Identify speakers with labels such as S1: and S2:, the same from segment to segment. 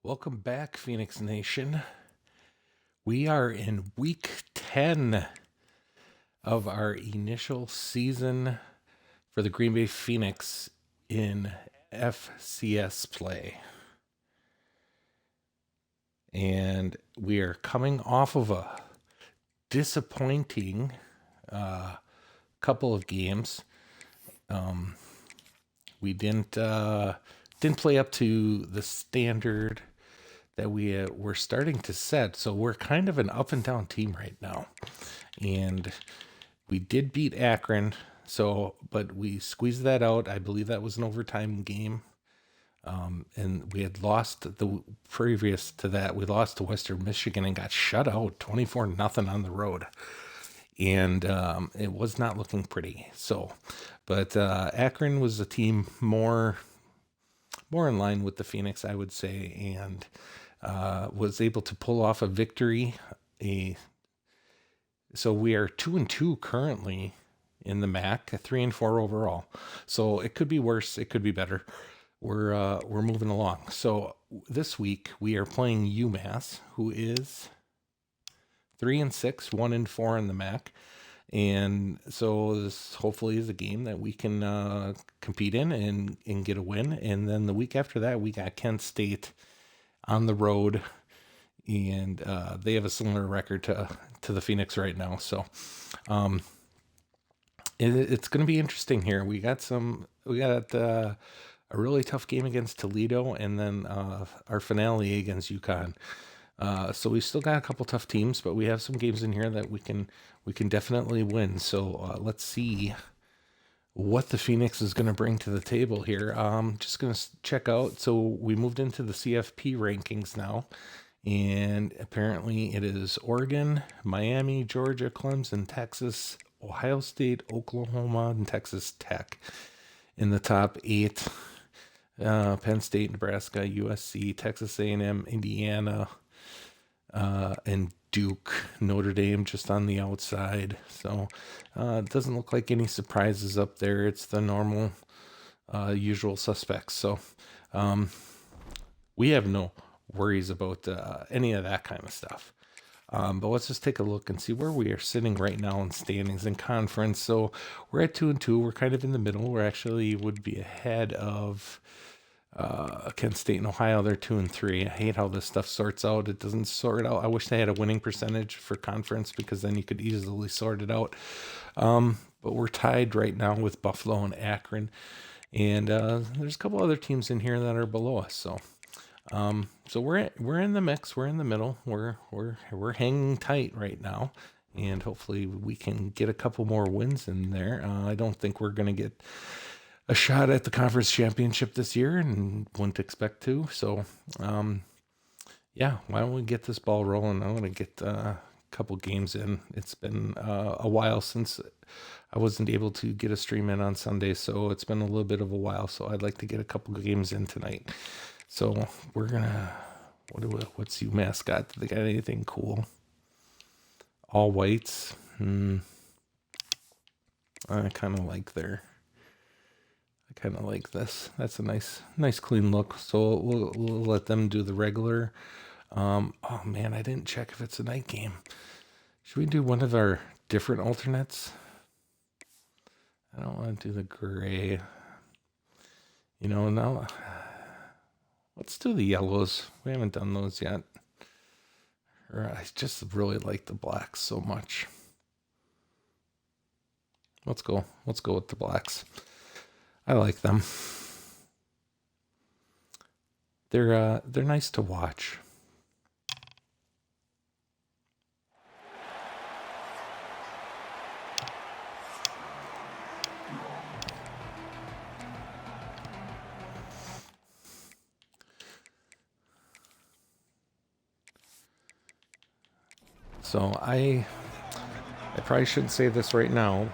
S1: Welcome back, Phoenix Nation. We are in week 10 of our initial season for the Green Bay Phoenix in FCS play. And we are coming off of a disappointing couple of games. We didn't play up to the standard that we were starting to set. So we're kind of an up and down team right now. And we did beat Akron, but we squeezed that out. I believe that was an overtime game. And we had lost the previous to that. We lost to Western Michigan and got shut out 24-0 on the road. And it was not looking pretty. But Akron was a team more in line with the Phoenix, I would say, and was able to pull off a victory. So we are 2-2 currently in the MAC, 3-4 overall. So it could be worse, it could be better. We're moving along. So this week we are playing UMass, who is 3-6, 1-4 in the MAC. And so this hopefully is a game that we can compete in and get a win. And then the week after that, we got Kent State on the road, and they have a similar record to the Phoenix right now. So it's going to be interesting here. We got a really tough game against Toledo, and then our finale against UConn. So we still got a couple tough teams, but we have some games in here that we can definitely win. So let's see what the Phoenix is going to bring to the table here. Just going to check out. So we moved into the CFP rankings now, and apparently it is Oregon, Miami, Georgia, Clemson, Texas, Ohio State, Oklahoma, and Texas Tech in the top 8. Penn State, Nebraska, USC, Texas A&M, Indiana, and Duke, Notre Dame just on the outside. So it doesn't look like any surprises up there. It's the normal, usual suspects. So we have no worries about any of that kind of stuff. But let's just take a look and see where we are sitting right now in standings in conference. So we're at 2-2. We're kind of in the middle. We're actually would be ahead of Kent State and Ohio. They're 2-3. I hate how this stuff sorts out. It doesn't sort out. I wish they had a winning percentage for conference, because then you could easily sort it out. But we're tied right now with Buffalo and Akron, and there's a couple other teams in here that are below us. So we're in the mix. We're in the middle. We're hanging tight right now, and hopefully we can get a couple more wins in there. I don't think we're going to get a shot at the conference championship this year, and wouldn't expect to. So, yeah, why don't we get this ball rolling? I want to get a couple games in. It's been a while since I wasn't able to get a stream in on Sunday, so it's been a little bit of a while. So I'd like to get a couple games in tonight. So we're gonna. What's UMass got? Do they got anything cool? All whites. I kind of like this. That's a nice clean look. So we'll let them do the regular. Oh man, I didn't check if it's a night game. Should we do one of our different alternates? I don't want to do the gray. Now let's do the yellows. We haven't done those yet. I just really like the blacks so much. Let's go with the blacks. I like them. They're nice to watch. So I probably shouldn't say this right now.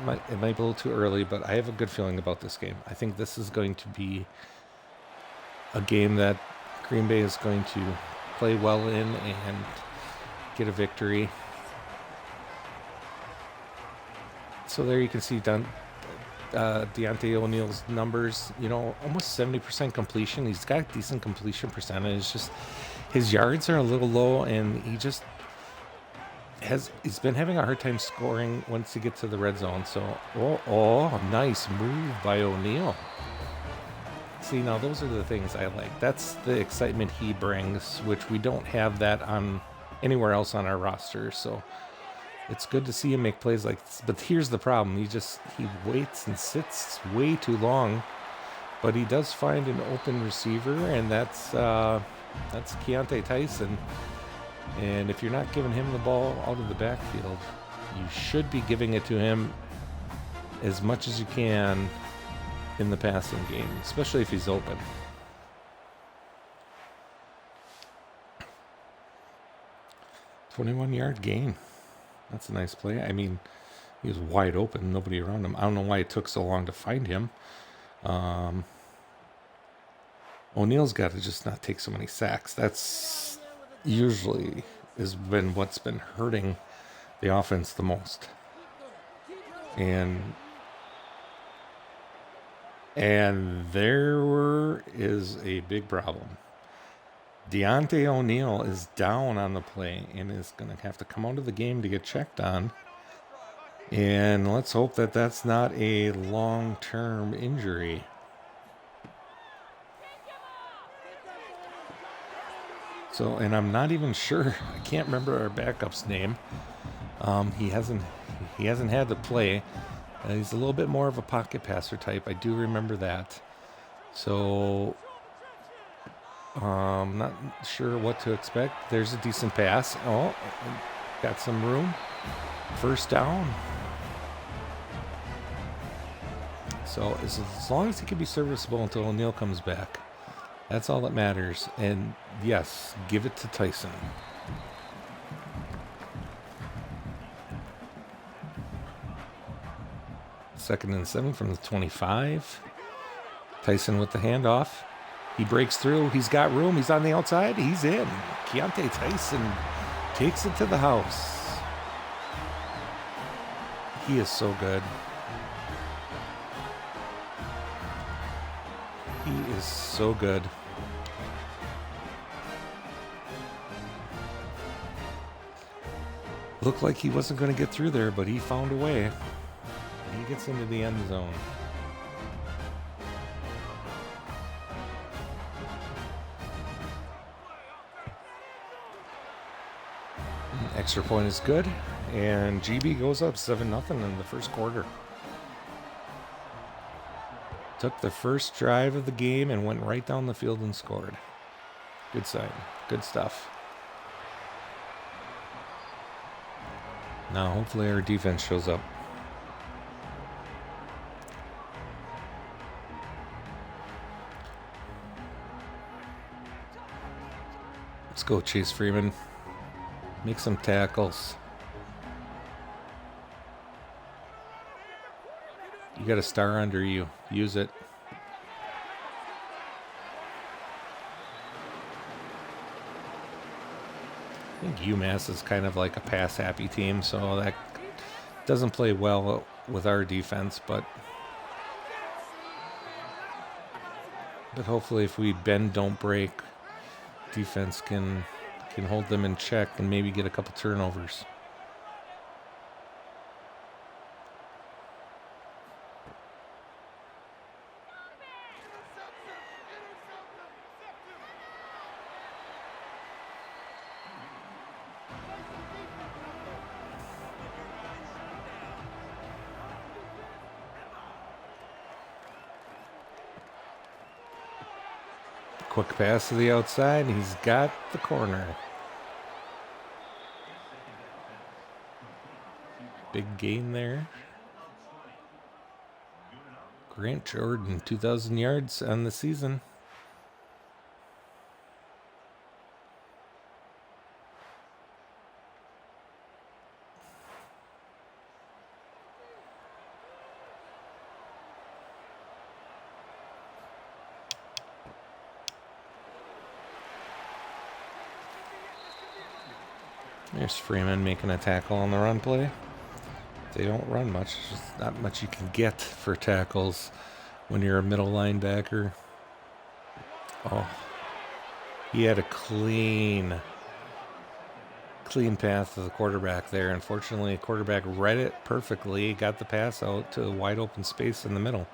S1: It might be a little too early, but I have a good feeling about this game. I think this is going to be a game that Green Bay is going to play well in and get a victory. So there you can see Devonte O'Neal's numbers. You know, almost 70% completion. He's got decent completion percentage. It's just his yards are a little low, and he's been having a hard time scoring once he gets to the red zone. So, nice move by O'Neal. See, now those are the things I like. That's the excitement he brings, which we don't have that on anywhere else on our roster. So it's good to see him make plays like this. But here's the problem. He waits and sits way too long. But he does find an open receiver, and that's Keontae Tyson. And if you're not giving him the ball out of the backfield, you should be giving it to him as much as you can in the passing game, especially if he's open. "21-yard gain. That's a nice play. I mean, he was wide open, nobody around him. I don't know why it took so long to find him. O'Neal's got to just not take so many sacks. That's usually has been what's been hurting the offense the most. And there is a big problem. Devonte O'Neal is down on the play and is going to have to come out of the game to get checked on. And let's hope that that's not a long-term injury. So, and I'm not even sure. I can't remember our backup's name. He hasn't had to play. He's a little bit more of a pocket passer type. I do remember that. So, not sure what to expect. There's a decent pass. Oh, got some room. First down. So as long as he can be serviceable until O'Neal comes back, that's all that matters. And yes, give it to Tyson. Second and 7 from the 25. Tyson with the handoff. He breaks through. He's got room. He's on the outside. He's in. Keontae Tyson takes it to the house. He is so good. He is so good. Looked like he wasn't going to get through there, but he found a way. He gets into the end zone. Extra point is good, and GB goes up 7-0 in the first quarter. Took the first drive of the game and went right down the field and scored. Good sign. Good stuff. Now hopefully our defense shows up. Let's go, Chase Freeman. Make some tackles. You got a star under you. Use it. I think UMass is kind of like a pass-happy team, so that doesn't play well with our defense, but hopefully if we bend, don't break, defense can hold them in check and maybe get a couple turnovers. Quick pass to the outside. He's got the corner. Big gain there. Grant Jordan, 2,000 yards on the season. There's Freeman making a tackle on the run play. They don't run much. There's just not much you can get for tackles when you're a middle linebacker. Oh, he had a clean path to the quarterback there. Unfortunately, the quarterback read it perfectly, got the pass out to a wide open space in the middle.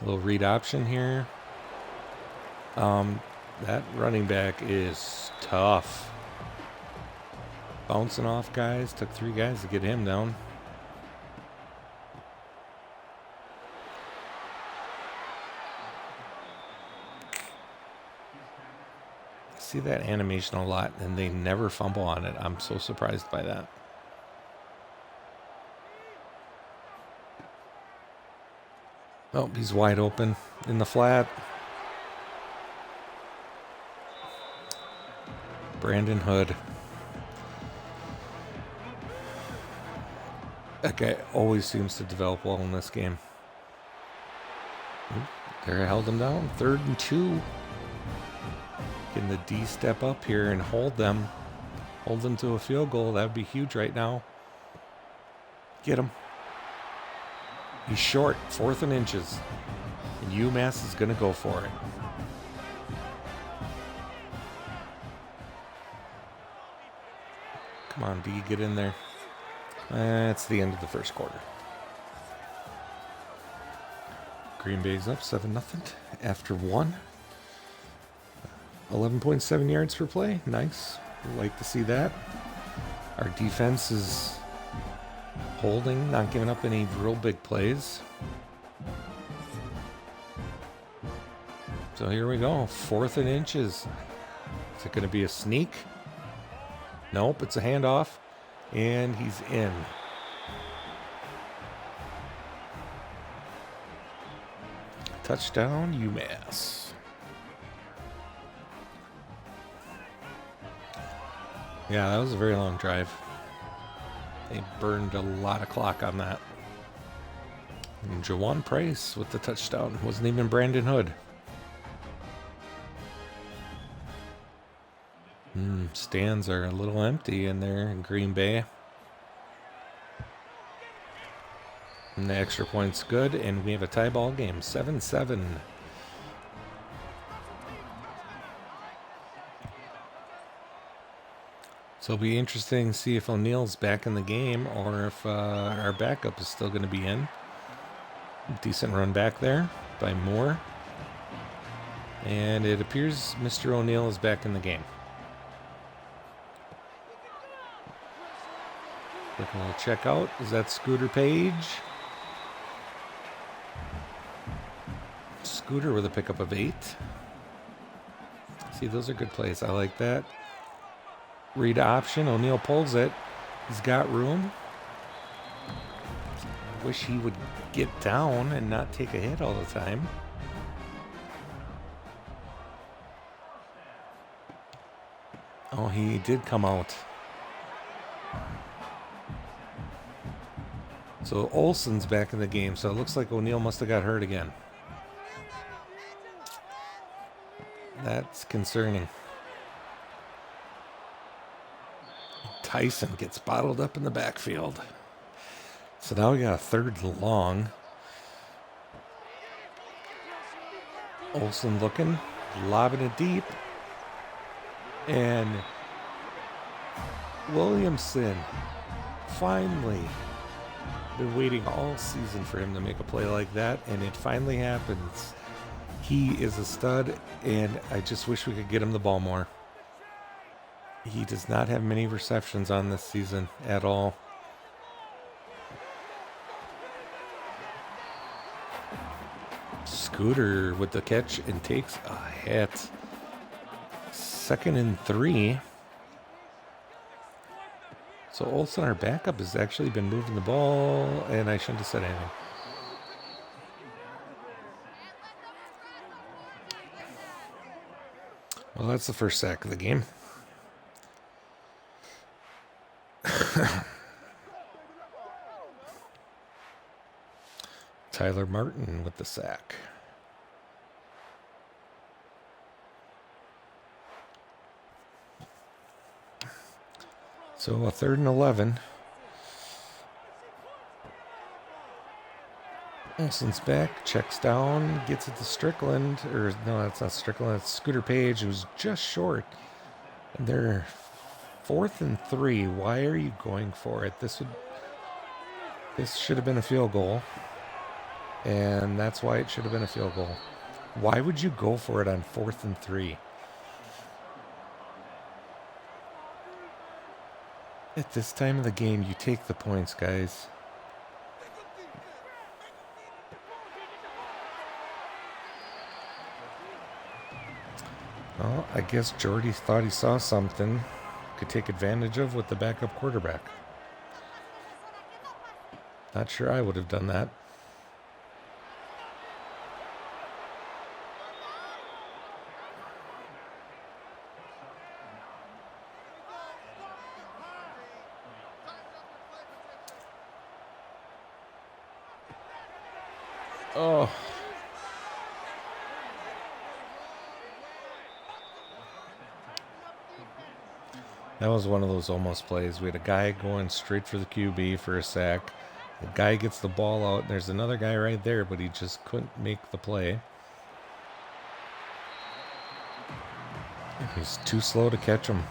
S1: A little read option here. That running back is tough. Bouncing off guys. Took 3 guys to get him down. I see that animation a lot, and they never fumble on it. I'm so surprised by that. Oh, he's wide open in the flat. Brandon Hood. That guy always seems to develop well in this game. There, I held him down. 3rd and 2. Can the D step up here and hold them? Hold them to a field goal. That would be huge right now. Get him. He's short. 4th and inches. And UMass is going to go for it. Come on, D, get in there. That's the end of the first quarter. Green Bay's up 7-0 after 1. 11.7 yards per play. Nice. Like to see that. Our defense is holding, not giving up any real big plays. So here we go. 4th and inches. Is it going to be a sneak? Nope, it's a handoff. And he's in. Touchdown, UMass. Yeah, that was a very long drive. They burned a lot of clock on that. And Jawan Price with the touchdown. Wasn't even Brandon Hood. Stands are a little empty in there in Green Bay. And the extra point's good, and we have a tie ball game, 7-7. So it'll be interesting to see if O'Neal's back in the game or if our backup is still going to be in. Decent run back there by Moore. And it appears Mr. O'Neal is back in the game. Quick little check out. Is that Scooter Page? Scooter with a pickup of 8. See, those are good plays. I like that. Read option. O'Neal pulls it. He's got room. Wish he would get down and not take a hit all the time. Oh, he did come out. So Olsen's back in the game, so it looks like O'Neal must have got hurt again. That's concerning. Tyson gets bottled up in the backfield. So now we got a 3rd and long. Olsen looking, lobbing it deep. And Williamson, finally. Been waiting all season for him to make a play like that, and it finally happens. He is a stud, and I just wish we could get him the ball more. He does not have many receptions on this season at all. Scooter with the catch and takes a hit. 2nd and 3. So Olsen, our backup, has actually been moving the ball, and I shouldn't have said anything. Well, that's the first sack of the game. Tyler Martin with the sack. So a 3rd and 11. Olsen's back, checks down, gets it to Strickland. Or, no, that's not Strickland. That's Scooter Page. It was just short. And they're 4th and 3. Why are you going for it? This should have been a field goal. And that's why it should have been a field goal. Why would you go for it on 4th and 3? At this time of the game, you take the points, guys. Well, I guess Jordy thought he saw something could take advantage of with the backup quarterback. Not sure I would have done that. Oh. That was one of those almost plays. We had a guy going straight for the QB for a sack. The guy gets the ball out, and there's another guy right there, but he just couldn't make the play. And he's too slow to catch him.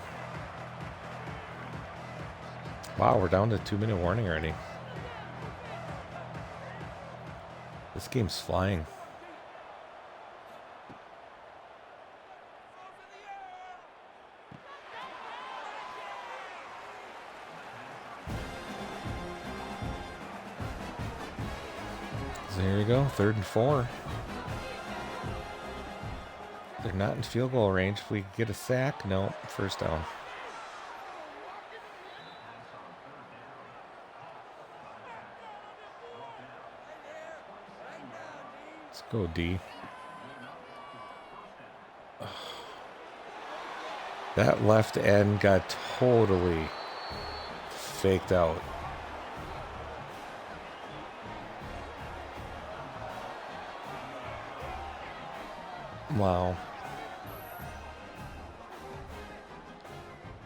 S1: Wow, we're down to 2-minute warning already. This game's flying. So here we go, 3rd and 4. They're not in field goal range. If we get a sack, no, first down. Let's go, D. That left end got totally faked out. Wow.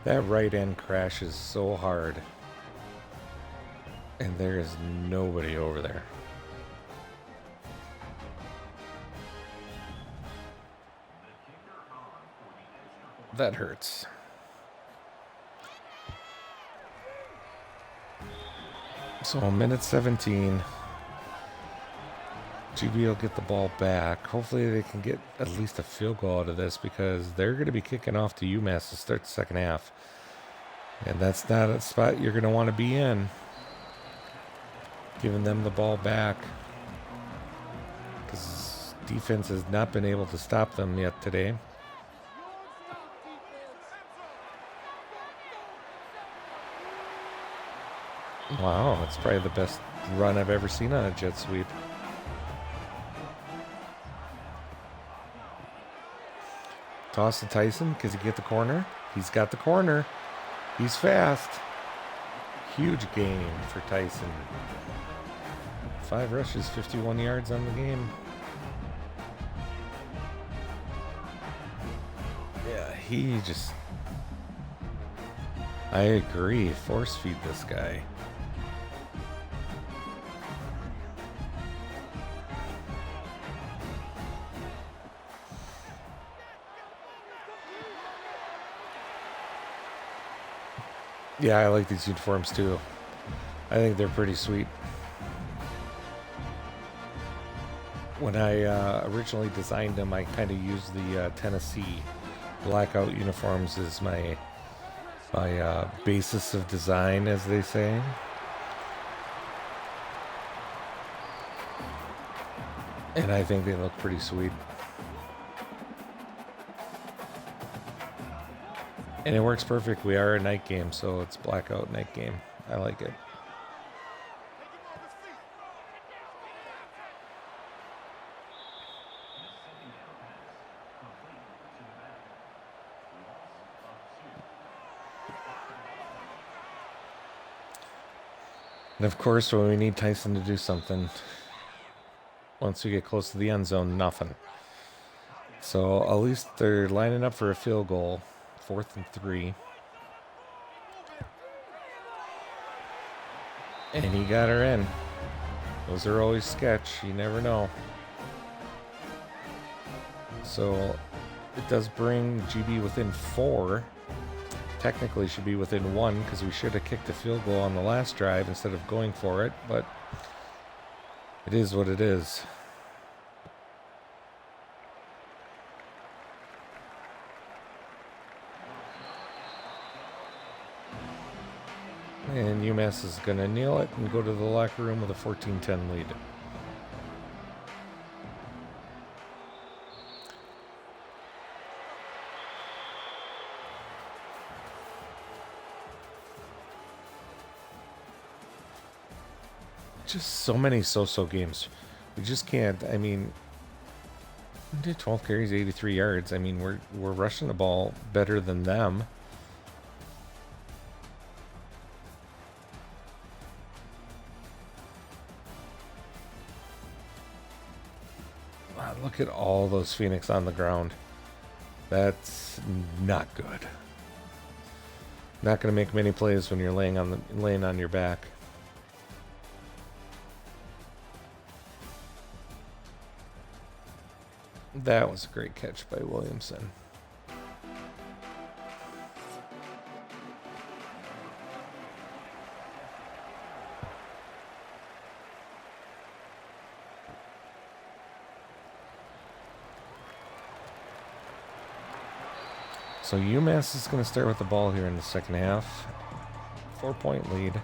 S1: That right end crashes so hard. And there is nobody over there. That hurts. So, minute 17. GB will get the ball back. Hopefully they can get at least a field goal out of this, because they're going to be kicking off to UMass to start the second half. And that's not a spot you're going to want to be in. Giving them the ball back, because defense has not been able to stop them yet today. Wow, that's probably the best run I've ever seen on a jet sweep. Toss to Tyson. Does he get the corner? He's got the corner. He's fast. Huge gain for Tyson. 5 rushes, 51 yards on the game. Yeah, he just... I agree. Force feed this guy. Yeah, I like these uniforms too. I think they're pretty sweet. When I originally designed them, I kind of used the Tennessee blackout uniforms as my basis of design, as they say. And I think they look pretty sweet. And it works perfect. We are a night game, so it's blackout night game. I like it. And of course, when we need Tyson to do something, once we get close to the end zone, nothing. So at least they're lining up for a field goal. 4th and 3. And he got her in. Those are always sketch. You never know. So it does bring GB within 4. Technically should be within 1 because we should have kicked a field goal on the last drive instead of going for it. But it is what it is. And UMass is going to kneel it and go to the locker room with a 14-10 lead. Just so many so-so games. We just can't. I mean, we did 12 carries, 83 yards. I mean, we're rushing the ball better than them. Wow, look at all those Phoenix on the ground. That's not good. Not going to make many plays when you're laying on your back. That was a great catch by Williamson. So UMass is going to start with the ball here in the second half. 4-point lead.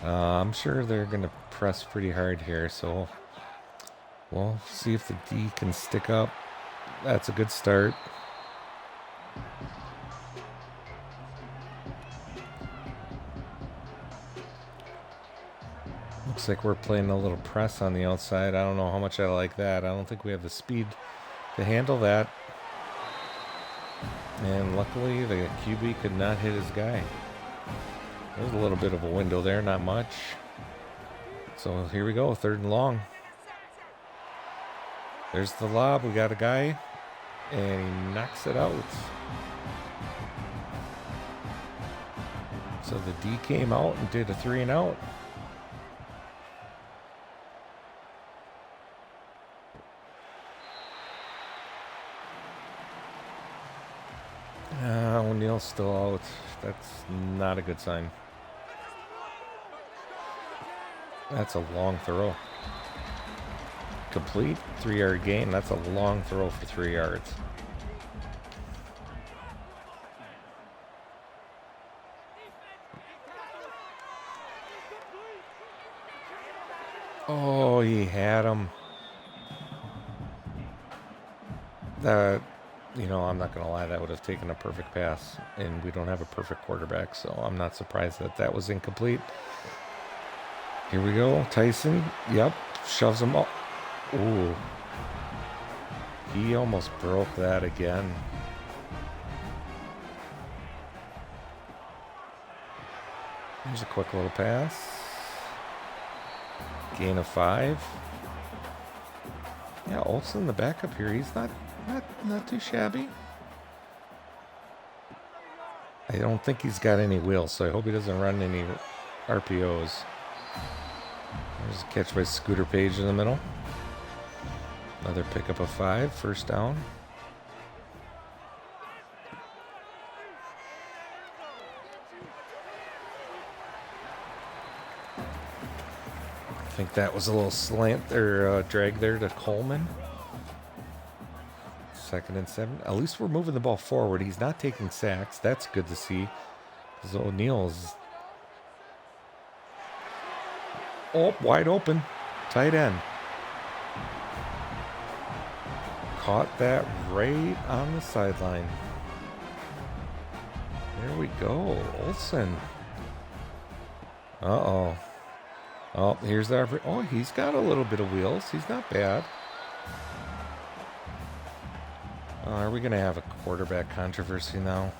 S1: I'm sure they're going to press pretty hard here, so we'll see if the D can stick up. That's a good start. Looks like we're playing a little press on the outside. I don't know how much I like that. I don't think we have the speed to handle that. And luckily, the QB could not hit his guy. There's a little bit of a window there, not much. So here we go, 3rd and long. There's the lob. We got a guy, and he knocks it out. So the D came out and did a 3-and-out. O'Neal's still out. That's not a good sign. That's a long throw. Complete 3-yard gain. That's a long throw for 3 yards. Oh, he had him. That, you know, I'm not going to lie, that would have taken a perfect pass, and we don't have a perfect quarterback, so I'm not surprised that that was incomplete. Here we go. Tyson, yep, shoves him up. Ooh. He almost broke that again. Here's a quick little pass. Gain of 5. Yeah, Olsen, the backup here, he's not too shabby. I don't think he's got any wheels, so I hope he doesn't run any RPOs. There's a catch by Scooter Page in the middle. Another pickup of 5, 1st down. I think that was a little slant or drag there to Coleman. 2nd and 7. At least we're moving the ball forward. He's not taking sacks. That's good to see. Because O'Neal's wide open. Tight end. Caught that right on the sideline. There we go. Olsen. Uh-oh. Oh, here's our... Oh, he's got a little bit of wheels. He's not bad. Are we going to have a quarterback controversy now?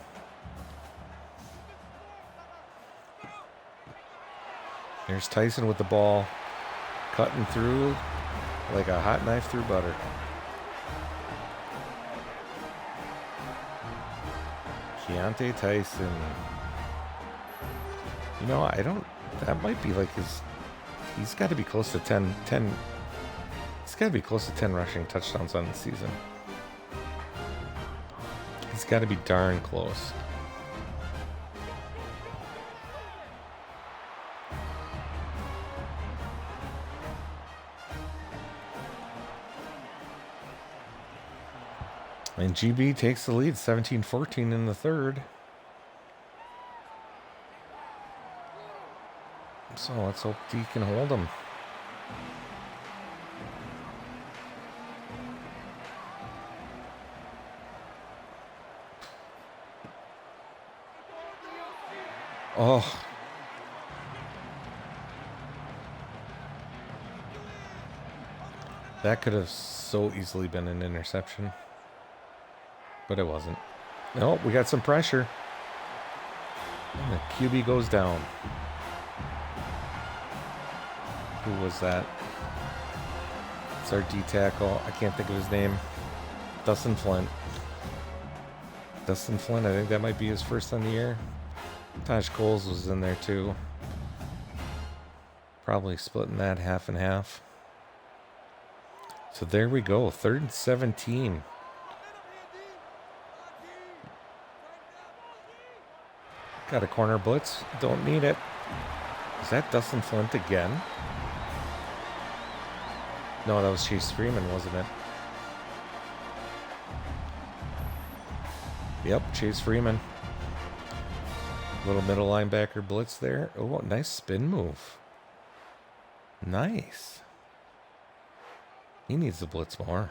S1: Here's Tyson with the ball. Cutting through like a hot knife through butter. Keontae Tyson. You know, that might be like his He's got to be close to 10. He's got to be close to 10 rushing touchdowns on the season. He's got to be darn close. And GB takes the lead, 17-14 in the third. So let's hope D can hold him. Oh. That could have so easily been an interception. But it wasn't. No, we got some pressure. And the QB goes down. Who was that? It's our D tackle. I can't think of his name. Dustin Flint. Dustin Flint, I think that might be his first on the year. Taj Coles was in there too. Probably splitting that half and half. So there we go. 3rd and 17. Got a corner blitz. Don't need it. Is that Dustin Flint again? No, that was Chase Freeman, wasn't it? Yep, Chase Freeman. Little middle linebacker blitz there. Oh, nice spin move. Nice. He needs to blitz more.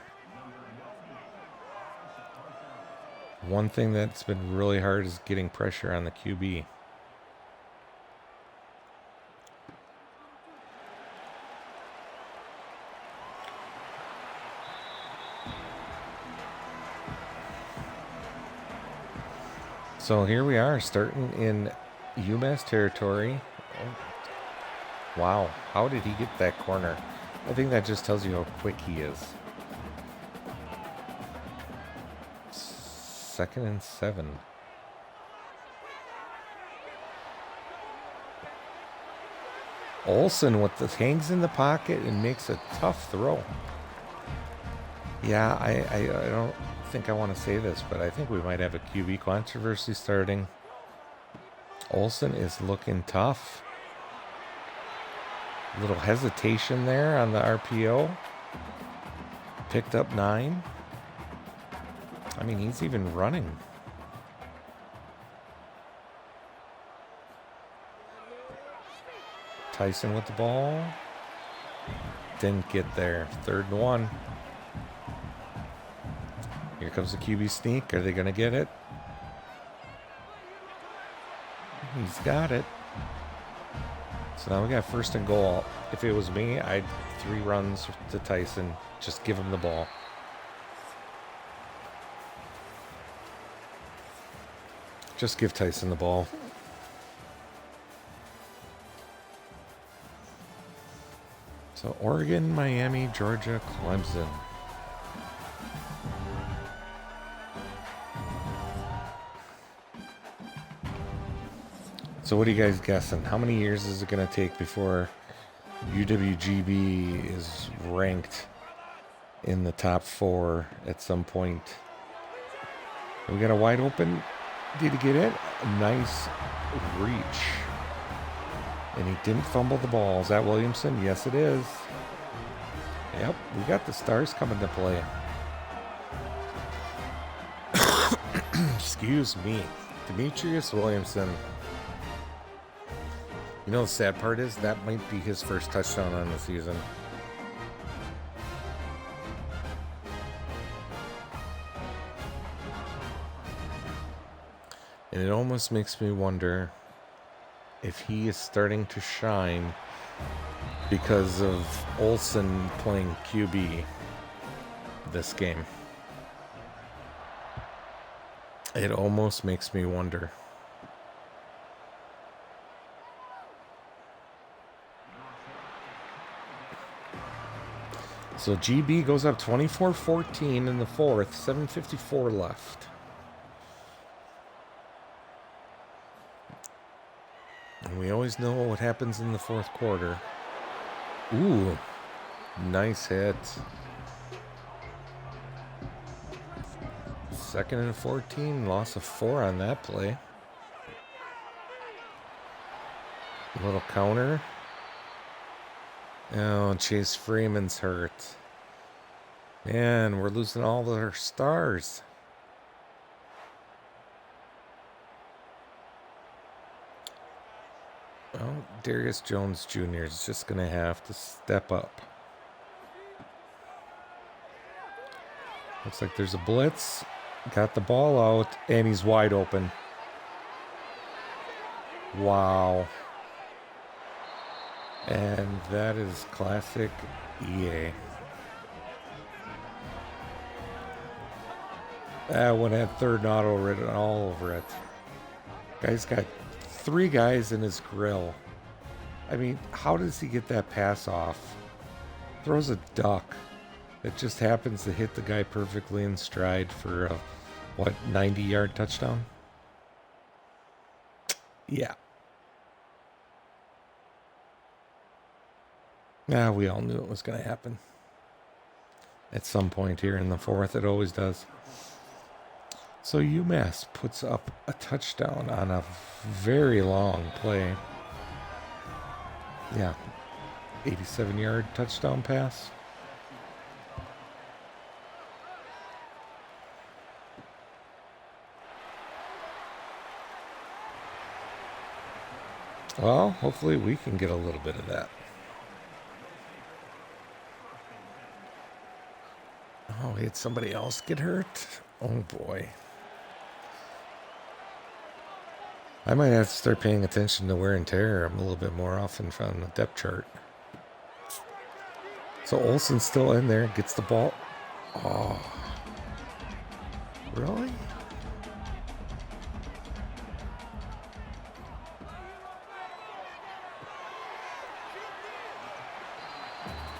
S1: One thing that's been really hard is getting pressure on the QB. So here we are, starting in UMass territory. Oh. Wow, how did he get that corner? I think that just tells you how quick he is. 2nd and 7. Olsen with the hangs in the pocket and makes a tough throw. Yeah, I don't think I want to say this, but I think we might have a QB controversy starting. Olsen is looking tough. A little hesitation there on the RPO. Picked up 9. I mean, he's even running. Tyson with the ball. Didn't get there. 3rd and 1. Here comes the QB sneak. Are they going to get it? He's got it. So now we got 1st and goal. If it was me, I'd 3 runs to Tyson. Just give him the ball. Just give Tyson the ball. So Oregon, Miami, Georgia, Clemson. So what are you guys guessing? How many years is it going to take before UWGB is ranked in the top 4 at some point? We got a wide open. Did he get it? A nice reach. And he didn't fumble the ball. Is that Williamson? Yes, it is. Yep, we got the stars coming to play. Excuse me. Demetrius Williamson. You know the sad part is that might be his first touchdown on the season. And it almost makes me wonder if he is starting to shine because of Olsen playing QB this game. It almost makes me wonder. So GB goes up 24-14 in the 4th, 7:54 left. And we always know what happens in the 4th quarter. Ooh, nice hit. 2nd and 14, loss of 4 on that play. A little counter. Oh, Chase Freeman's hurt. Man, we're losing all of our stars. Well, Darius Jones Jr. is just going to have to step up. Looks like there's a blitz. Got the ball out, and he's wide open. Wow. And that is classic EA. That one had third and auto written all over it. Guy's got 3 guys in his grill. I mean, how does he get that pass off? Throws a duck that just happens to hit the guy perfectly in stride for a, 90-yard touchdown? Yeah. Yeah, we all knew it was going to happen. At some point here in the 4th, it always does. So UMass puts up a touchdown on a very long play. Yeah, 87-yard touchdown pass. Well, hopefully we can get a little bit of that. Oh, we had somebody else get hurt? Oh, boy. I might have to start paying attention to wear and tear. I'm a little bit more often from the depth chart. So Olsen's still in there, gets the ball. Oh. Really?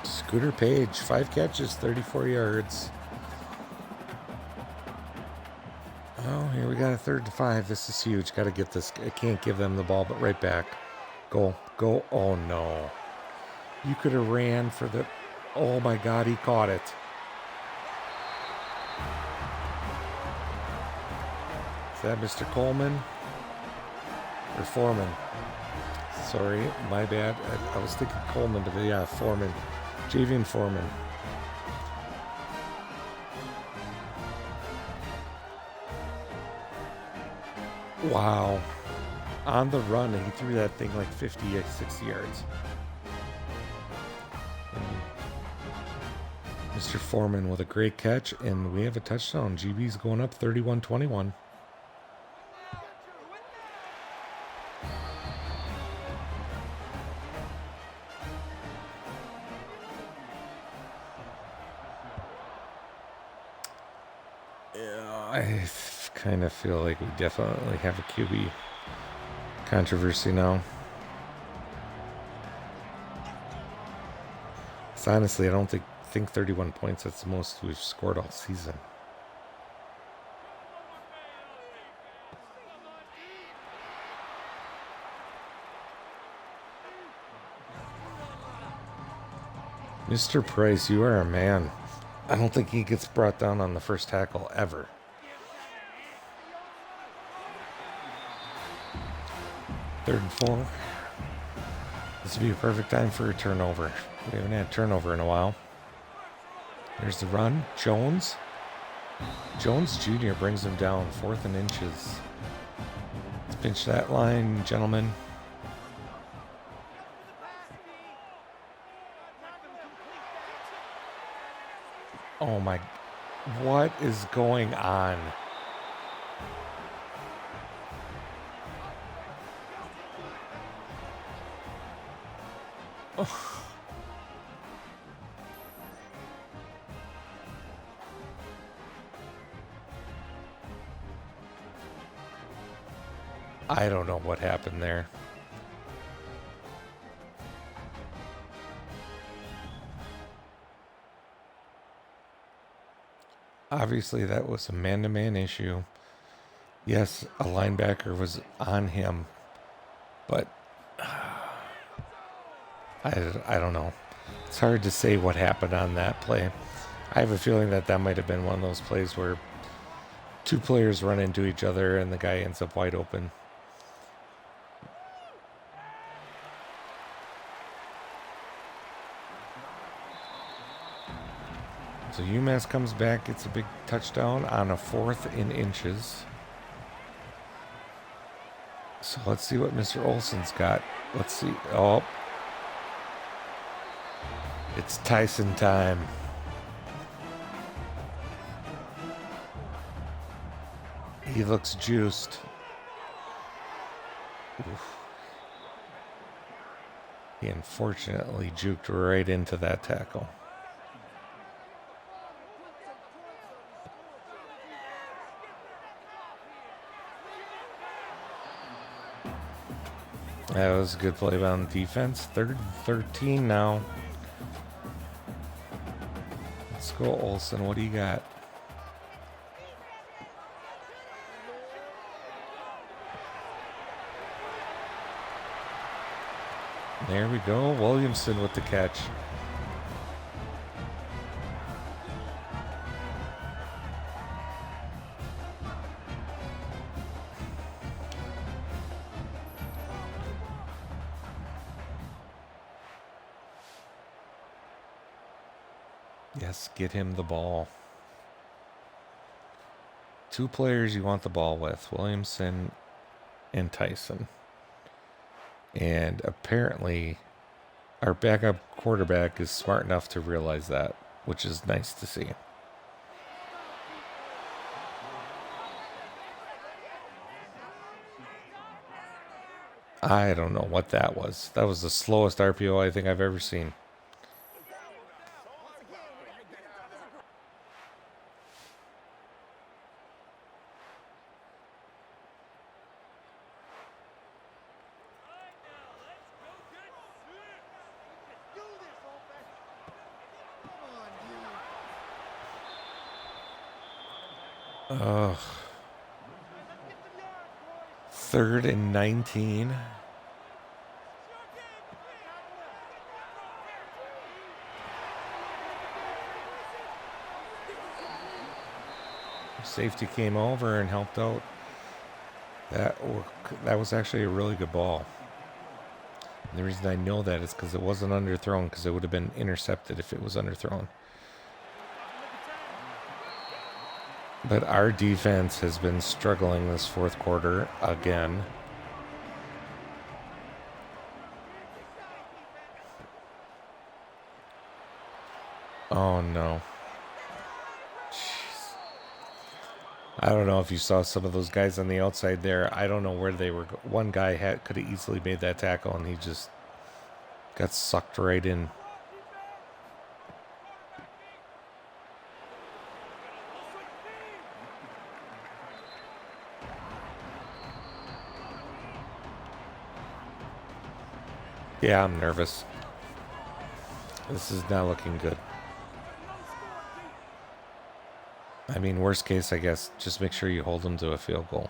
S1: Scooter Page, 5 catches, 34 yards. Oh, here we got a 3rd and 5. This is huge. Got to get this. I can't give them the ball, but right back. Go. Oh, no. You could have ran for the... Oh, my God, he caught it. Is that Mr. Coleman? Or Foreman? Sorry, my bad. I was thinking Coleman, but yeah, Foreman. Javian Foreman. Wow. On the run, he threw that thing like 50, 60 yards. And Mr. Foreman with a great catch, and we have a touchdown. GB's going up 31-21. I kind of feel like we definitely have a QB controversy now. So honestly, I don't think 31 points, that's the most we've scored all season. Mr. Price, you are a man. I don't think he gets brought down on the first tackle ever. Third and 4. This would be a perfect time for a turnover. We haven't had a turnover in a while. There's the run. Jones Jr. brings him down. 4th and inches. Let's pinch that line, gentlemen. Oh my, what is going on? Oh. I don't know what happened there. Obviously, that was a man-to-man issue. Yes, a linebacker was on him, but I don't know. It's hard to say what happened on that play. I have a feeling that might have been one of those plays where two players run into each other and the guy ends up wide open. So UMass comes back, gets a big touchdown on a 4th in inches. So let's see what Mr. Olson's got. Let's see. Oh, it's Tyson time. He looks juiced. Oof. He unfortunately juked right into that tackle. That was a good play on defense. 3rd and 13 now. Let's go, Olson. What do you got? There we go. Williamson with the catch. Yes, get him the ball. 2 players you want the ball with, Williamson and Tyson. And apparently our backup quarterback is smart enough to realize that, which is nice to see. I don't know what that was. That was the slowest RPO I think I've ever seen. Ugh. 3rd and 19. Safety came over and helped out. That was actually a really good ball. And the reason I know that is because it wasn't underthrown, because it would have been intercepted if it was underthrown. But our defense has been struggling this 4th quarter again. Oh no. Jeez. I don't know if you saw some of those guys on the outside there. I don't know where they were. One guy could have easily made that tackle, and he just got sucked right in. Yeah, I'm nervous. This is not looking good. I mean, worst case, I guess, just make sure you hold them to a field goal.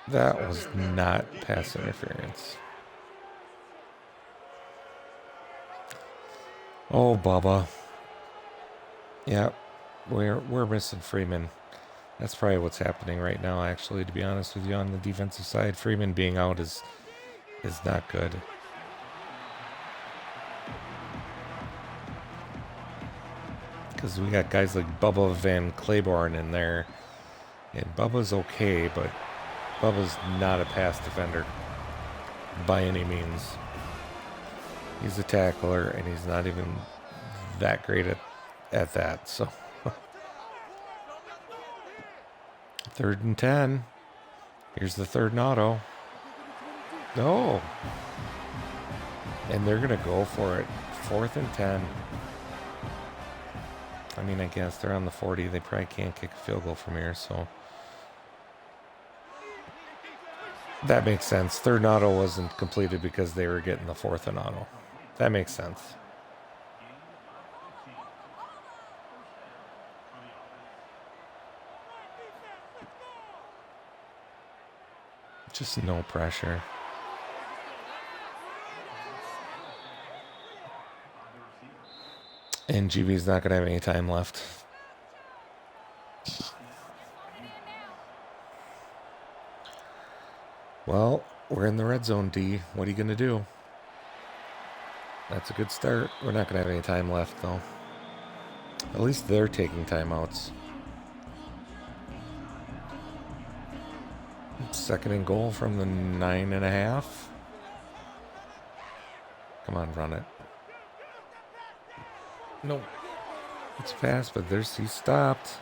S1: That was not pass interference. Oh, Bubba. Yeah, we're missing Freeman. That's probably what's happening right now, actually, to be honest with you, on the defensive side. Freeman being out is not good. Because we got guys like Bubba Van Claiborne in there. And Bubba's okay, but Bubba's not a pass defender by any means. He's a tackler, and he's not even that great at that. So 3rd and 10. Here's the 3rd and auto.
S2: No. And they're going to go for it. 4th and 10. I mean, I guess they're on the 40. They probably can't kick a field goal from here, so that makes sense. 3rd and auto wasn't completed because they were getting the 4th and auto. That makes sense. Just no pressure. And GB's not going to have any time left. Well, we're in the red zone, D. What are you going to do? That's a good start. We're not going to have any time left, though. At least they're taking timeouts. 2nd and goal from the 9.5. Come on, run it. No. It's fast, but he's stopped.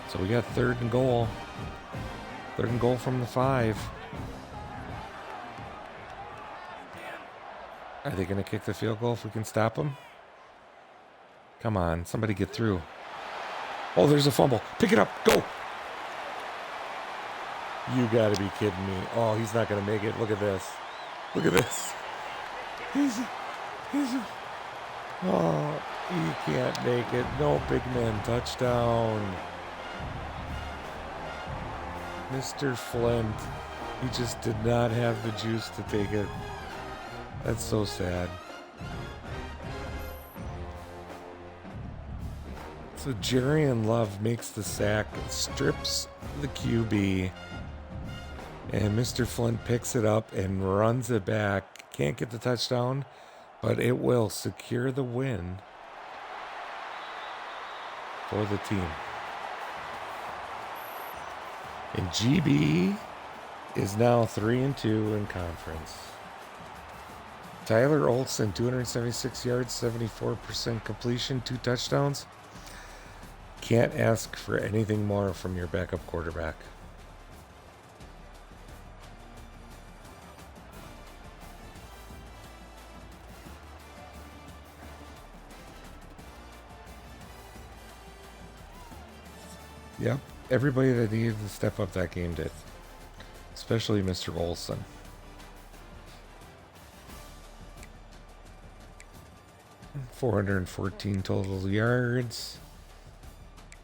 S2: So we got 3rd and goal. 3rd and goal from the 5. Are they going to kick the field goal if we can stop them? Come on, somebody get through. Oh, there's a fumble. Pick it up. Go. You got to be kidding me. Oh, he's not going to make it. Look at this. Look at this. Oh, he can't make it. No big man touchdown. Mr. Flint. He just did not have the juice to take it. That's so sad. So Jarian Love makes the sack, strips the QB, and Mr. Flint picks it up and runs it back. Can't get the touchdown, but it will secure the win for the team. And GB is now 3-2 in conference. Tyler Olson, 276 yards, 74% completion, 2 touchdowns. Can't ask for anything more from your backup quarterback. Yep, everybody that needed to step up that game did. Especially Mr. Olson. .414 total yards.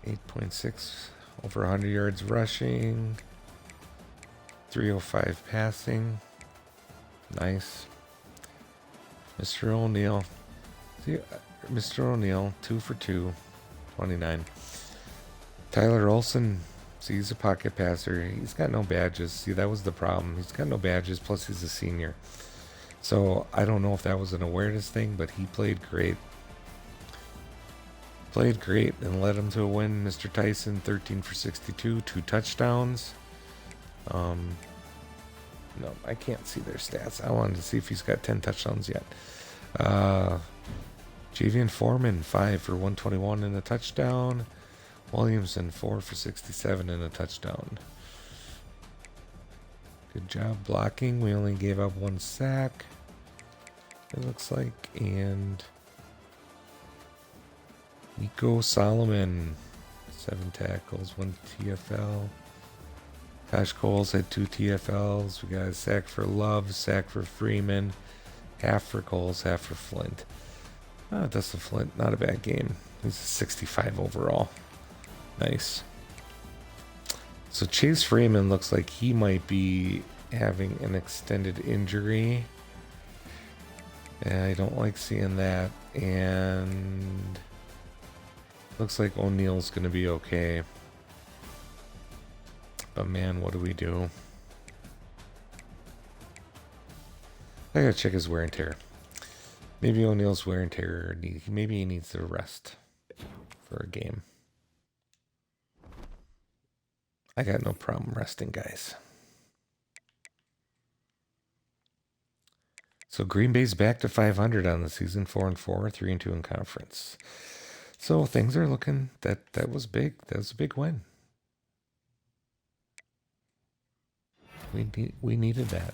S2: 8.6 over 100 yards rushing. 305 passing. Nice. Mr. O'Neal. See, Mr. O'Neal, 2 for 2. 29. Tyler Olson, see, he's a pocket passer. He's got no badges. See, that was the problem. He's got no badges, plus he's a senior. So I don't know if that was an awareness thing, but he played great. Played great and led him to a win. Mr. Tyson, 13 for 62, 2 touchdowns. No, I can't see their stats. I wanted to see if he's got 10 touchdowns yet. Javian Foreman, 5 for 121 and a touchdown. Williamson, 4 for 67 and a touchdown. Good job blocking. We only gave up 1 sack, it looks like. And Nico Solomon, 7 tackles, 1 TFL. Tosh Coles had 2 TFLs. We got a sack for Love, sack for Freeman, half for Coles, half for Flint. Dustin Flint, not a bad game. He's a 65 overall. Nice. So Chase Freeman looks like he might be having an extended injury. And I don't like seeing that. And looks like O'Neal's going to be okay. But man, what do we do? I gotta check his wear and tear. Maybe O'Neal's wear and tear, maybe he needs to rest for a game. I got no problem resting, guys. So Green Bay's back to 500 on the season, 4-4, 3-2 in conference. So things are looking, that was big. That was a big win. We needed that.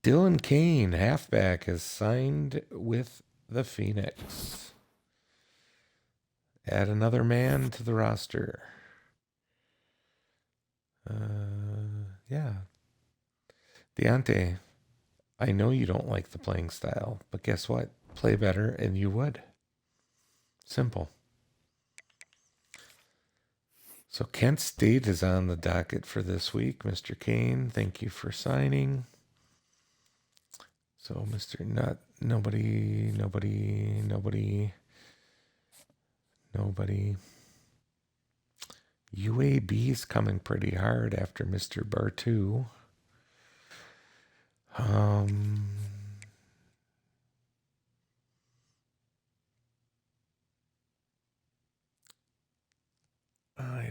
S2: Dylan Kane, halfback, has signed with the Phoenix. Add another man to the roster. Yeah. Deonte, I know you don't like the playing style, but guess what? Play better and you would. Simple. So Kent State is on the docket for this week. Mr. Kane, thank you for signing. So Mr. Nut, nobody. UAB is coming pretty hard after Mr. Bartu. I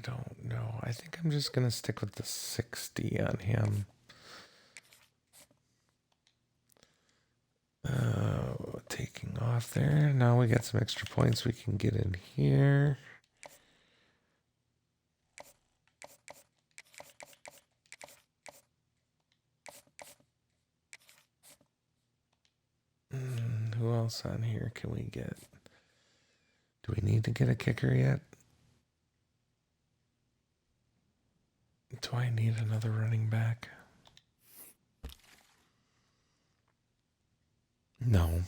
S2: don't know. I think I'm just going to stick with the 60 on him. Taking off there. Now we got some extra points we can get in here. Who else on here can we get? Do we need to get a kicker yet? Do I need another running back? No.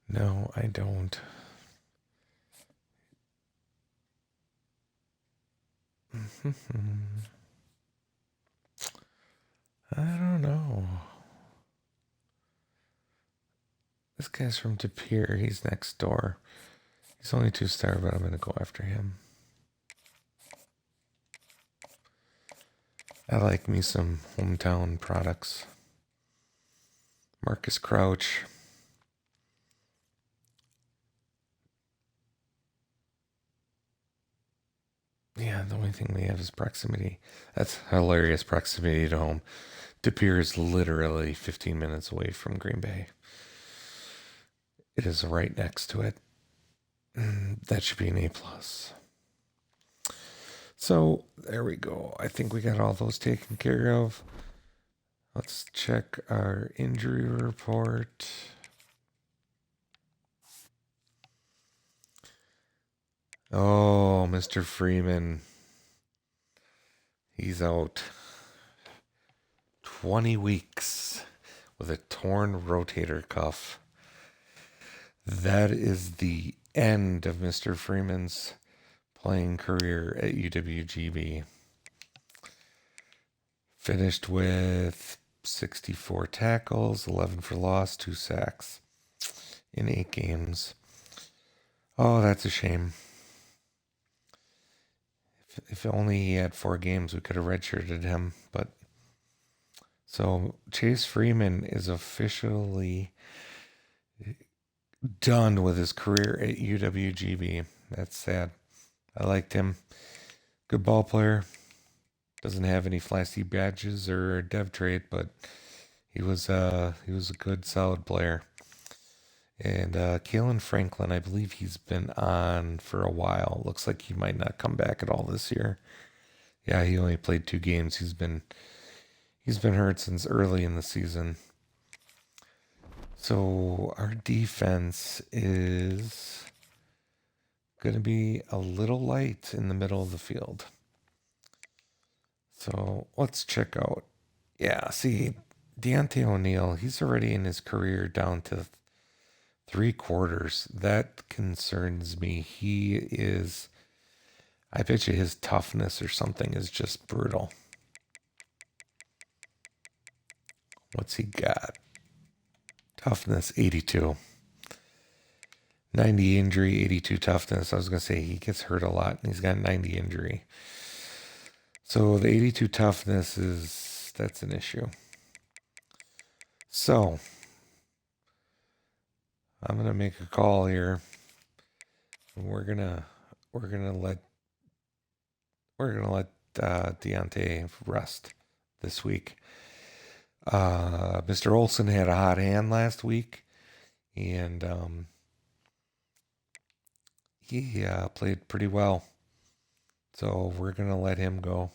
S2: No, I don't. I don't know. This guy's from De Pere. He's next door. He's only 2-star, but I'm going to go after him. I like me some hometown products. Marcus Crouch. Yeah, the only thing we have is proximity. That's hilarious, proximity to home. De Pere is literally 15 minutes away from Green Bay. It is right next to it. That should be an A+. So there we go. I think we got all those taken care of. Let's check our injury report. Oh, Mr. Freeman. He's out 20 weeks with a torn rotator cuff. That is the end of Mr. Freeman's playing career at UWGB. Finished with 64 tackles, 11 for loss, 2 sacks in 8 games. Oh, that's a shame. If only he had 4 games, we could have redshirted him. But so Chase Freeman is officially done with his career at UWGB. That's sad. I liked him. Good ball player. Doesn't have any flashy badges or dev trait, but he was a good, solid player. And Kalen Franklin, I believe he's been on for a while. Looks like he might not come back at all this year. Yeah, he only played 2 games. He's been hurt since early in the season. So our defense is going to be a little light in the middle of the field. So let's check out. Yeah, see, Devonte O'Neal, he's already in his career down to 3 quarters. That concerns me. He is, I bet you his toughness or something is just brutal. What's he got? Toughness, 82. 90 injury, 82 toughness. I was going to say he gets hurt a lot, and he's got 90 injury. So the 82 toughness that's an issue. So I'm going to make a call here. We're going to let Deonte rest this week. Mr. Olson had a hot hand last week, and he played pretty well. So we're going to let him go.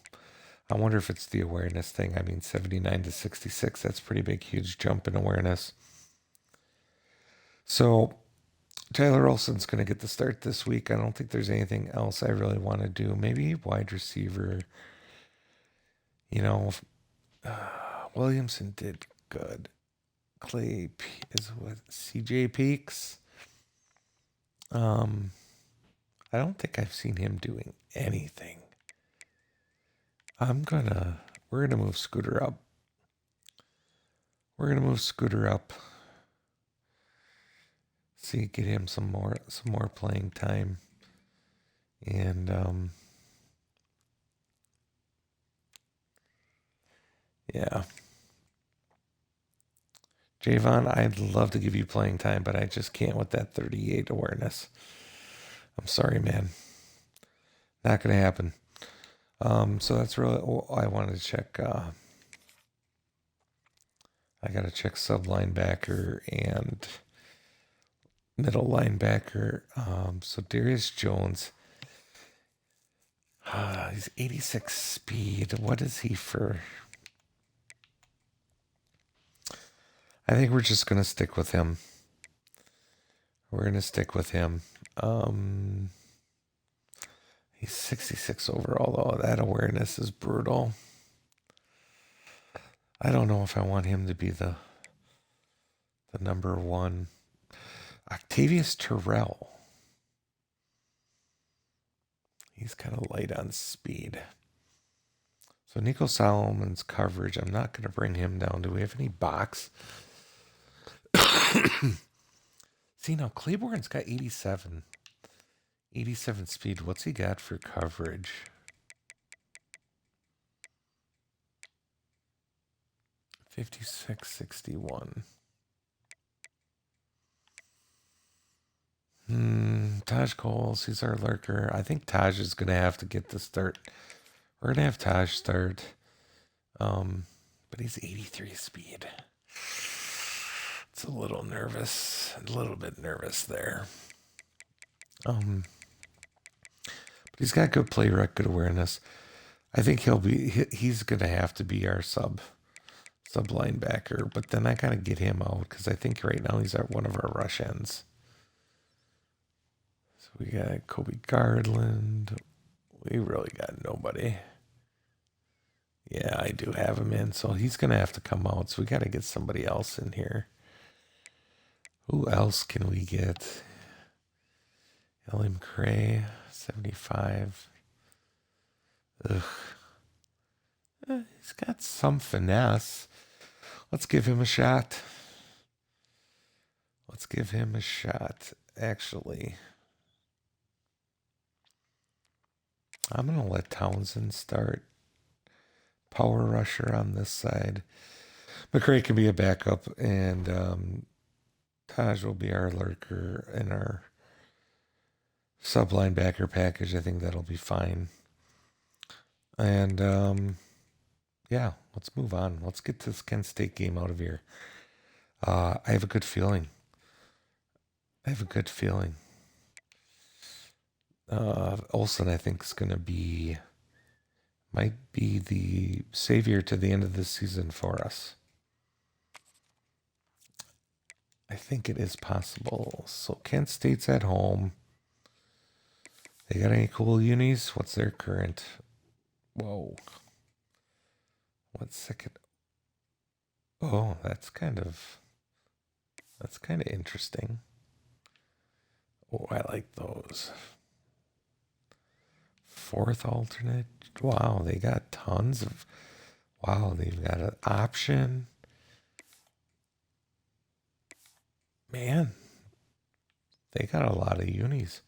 S2: I wonder if it's the awareness thing. I mean, 79 to 66, that's a pretty big, huge jump in awareness. So Tyler Olson's going to get the start this week. I don't think there's anything else I really want to do. Maybe wide receiver. You know, Williamson did good. Clay is with CJ Peaks. I don't think I've seen him doing anything. We're gonna move Scooter up. We're gonna move Scooter up. See, get him some more playing time. And yeah. Javon, I'd love to give you playing time, but I just can't with that 38 awareness. I'm sorry, man. Not gonna happen. So that's really I wanted to check. I gotta check sub linebacker and middle linebacker. So Darius Jones. He's 86 speed. What is he for? I think we're just gonna stick with him. We're gonna stick with him. He's 66 overall, though. That awareness is brutal. I don't know if I want him to be the number one. Octavius Terrell. He's kind of light on speed. So Nico Solomon's coverage, I'm not going to bring him down. Do we have any box? See, now Claiborne's got 87. 87 speed. What's he got for coverage? $56.61. Taj Coles, he's our lurker. I think Taj is going to have to get the start. We're going to have Taj start. But he's 83 speed. It's a little nervous. A little bit nervous there. But he's got good play rec, good awareness. I think he's going to have to be our sub linebacker. But then I got to get him out because I think right now he's at one of our rush ends. So we got Kobe Garland. We really got nobody. Yeah, I do have him in. So he's going to have to come out. So we got to get somebody else in here. Who else can we get? Ellie McCray, 75. Ugh. He's got some finesse. Let's give him a shot. Actually, I'm going to let Townsend start. Power rusher on this side. McCray can be a backup, and Taj will be our lurker in our sub linebacker package. I think that'll be fine. And yeah, let's move on. Let's get this Kent State game out of here. I have a good feeling. Olsen, I think, is going to might be the savior to the end of this season for us. I think it is possible. So Kent State's at home. They got any cool unis? What's their current? Whoa. 1 second. Oh, that's kind of interesting. Oh, I like those. 4th alternate. Wow, they got tons of. Wow, they've got an option. Man, they got a lot of unis.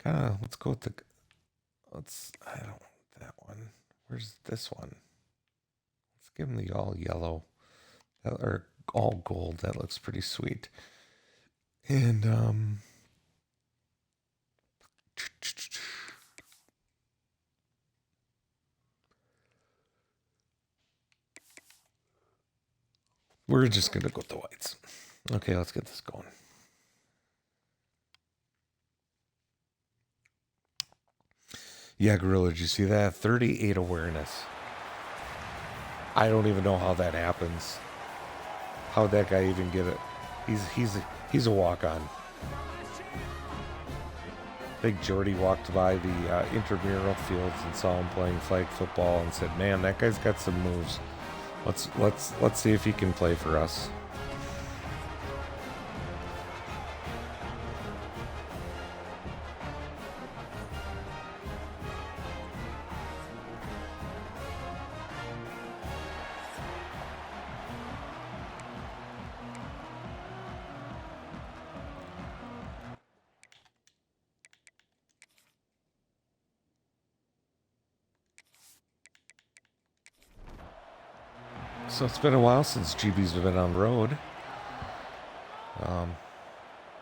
S2: Let's go with I don't want that one. Where's this one? Let's give them the all yellow or all gold. That looks pretty sweet. And we're just gonna go with the whites. Okay, let's get this going. Yeah, Gorilla, did you see that? 38 awareness. I don't even know how that happens. How'd that guy even get it? He's a walk-on. Big Jordy walked by the intramural fields and saw him playing flag football and said, "Man, that guy's got some moves. Let's see if he can play for us." So it's been a while since GB's been on the road.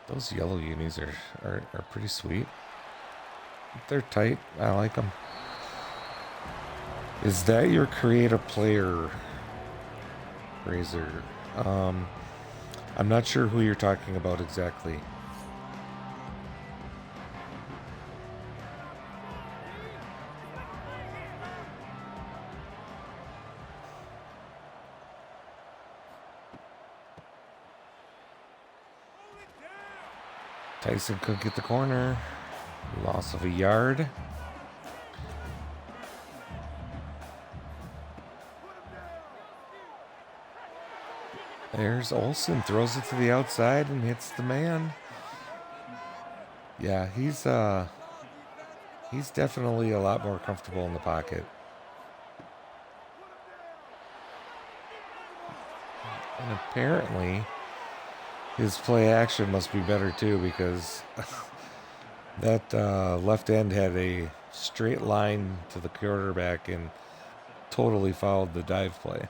S2: Those yellow unis are pretty sweet. They're tight. I like them. Is that your creative player, Razor? I'm not sure who you're talking about exactly. Tyson couldn't get the corner. Loss of a yard. There's Olsen. Throws it to the outside and hits the man. Yeah, he's definitely a lot more comfortable in the pocket. And apparently his play action must be better too, because that left end had a straight line to the quarterback and totally fouled the dive play.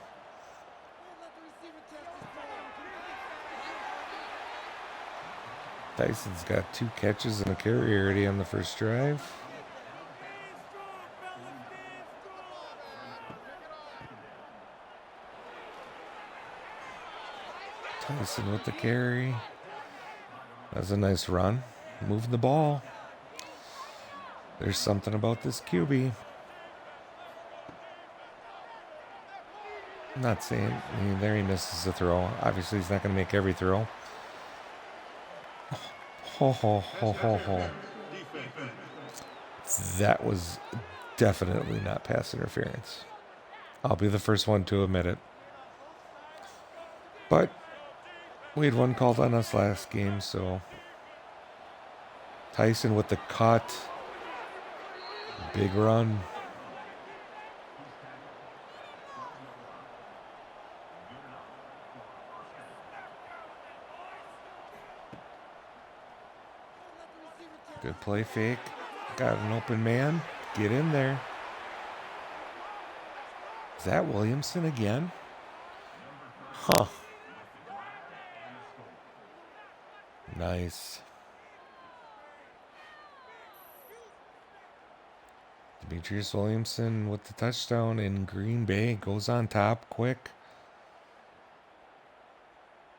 S2: Tyson's got 2 catches and a carry already on the first drive. Tyson with the carry. That's a nice run. Moving the ball. There's something about this QB. I'm not saying, there he misses the throw. Obviously, he's not going to make every throw. That was definitely not pass interference. I'll be the first one to admit it. But we had one called on us last game, so Tyson with the cut. Big run. Good play fake. Got an open man. Get in there. Is that Williamson again? Huh. Nice. Demetrius Williamson with the touchdown in Green Bay. Goes on top quick.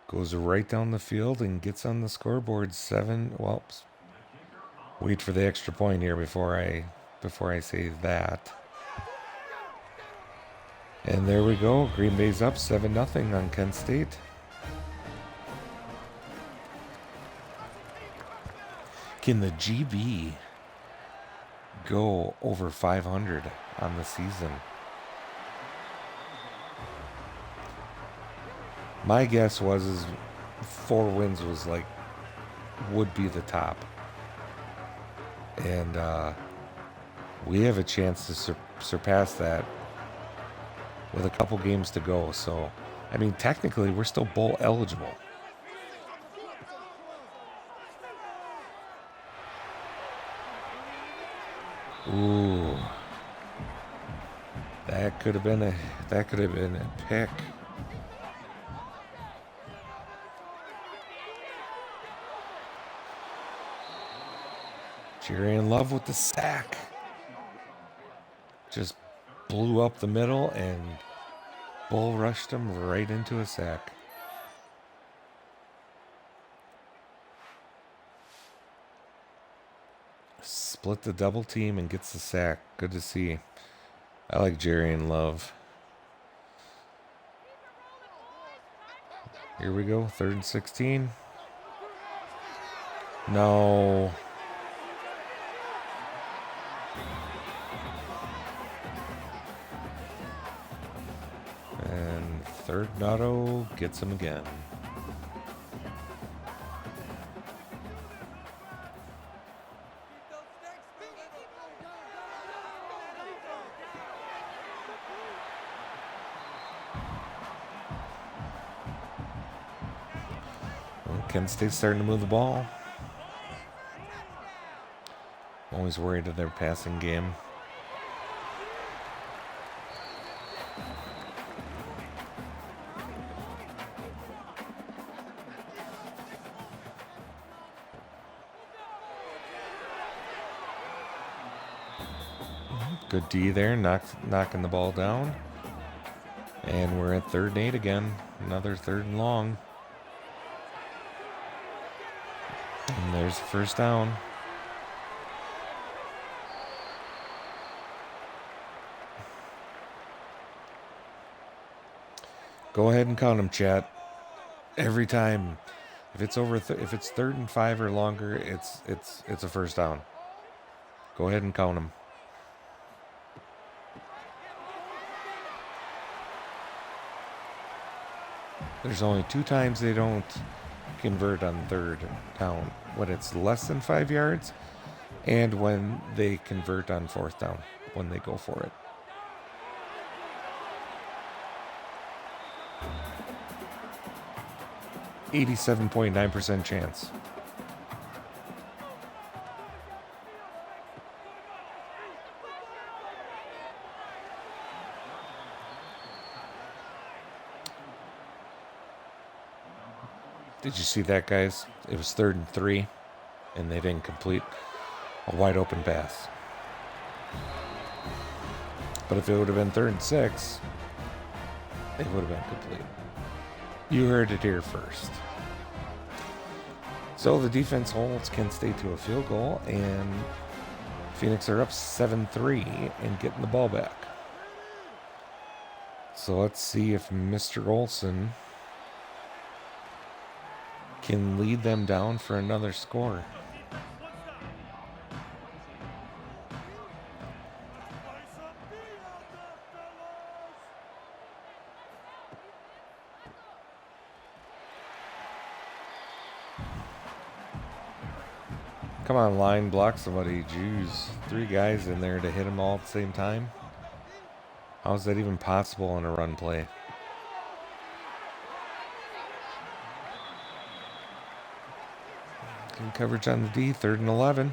S2: Goes right down the field and gets on the scoreboard. 7. Well, wait for the extra point here before I say that. And there we go. Green Bay's up 7-0 on Kent State. Can the GB go over 500 on the season? My guess is 4 wins would be the top. And we have a chance to surpass that with a couple games to go. So, technically, we're still bowl eligible. Ooh, that could have been a pick. Jerry in Love with the sack. Just blew up the middle and bull rushed him right into a sack. split the double team and gets the sack. Good to see. I like Jerry and Love. Here we go. 3rd and 16. No. And 3rd and auto gets him again. Kent State's starting to move the ball. Always worried of their passing game. Good D there, knocking the ball down. And we're at 3rd and 8 again. Another 3rd and long. And there's the first down. Go ahead and count them, chat. Every time, if it's over, if it's 3rd and 5 or longer, it's a first down. Go ahead and count them. There's only 2 times they don't convert on 3rd down, when it's less than 5 yards and when they convert on 4th down, when they go for it. %87.9% chance. Did you see that, guys? It was 3rd and 3, and they didn't complete a wide open pass. But if it would have been 3rd and 6, it would have been complete. You heard it here first. So the defense holds Kent State to a field goal, and Phoenix are up 7-3 and getting the ball back. So let's see if Mr. Olsen can lead them down for another score. Come on, line, block somebody. Jeez, 3 guys in there to hit them all at the same time. How is that even possible in a run play? Good coverage on the D, 3rd and 11.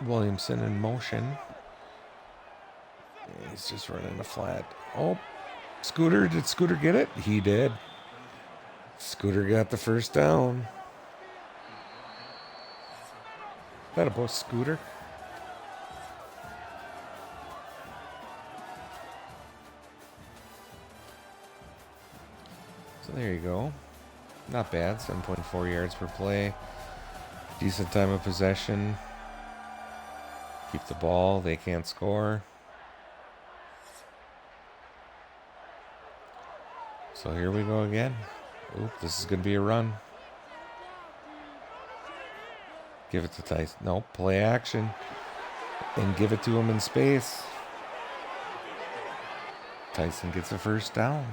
S2: Williamson in motion. He's just running a flat. Oh, Scooter. Did Scooter get it? He did. Scooter got the first down. That about Scooter. So there you go. Not bad. 7.4 yards per play. Decent time of possession. Keep the ball. They can't score. So here we go again. Oop, this is going to be a run. Give it to Tyson. Nope, play action. And give it to him in space. Tyson gets a first down.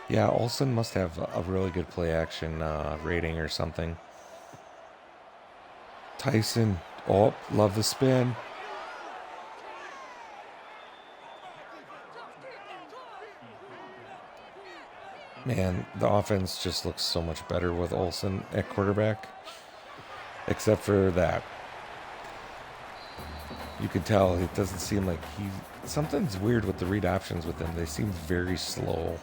S2: Yeah, Olsen must have a really good play action rating or something. Tyson. Oh, love the spin. Man, the offense just looks so much better with Olsen at quarterback. Except for that. You can tell it doesn't seem like something's weird with the read options with him. They seem very slow.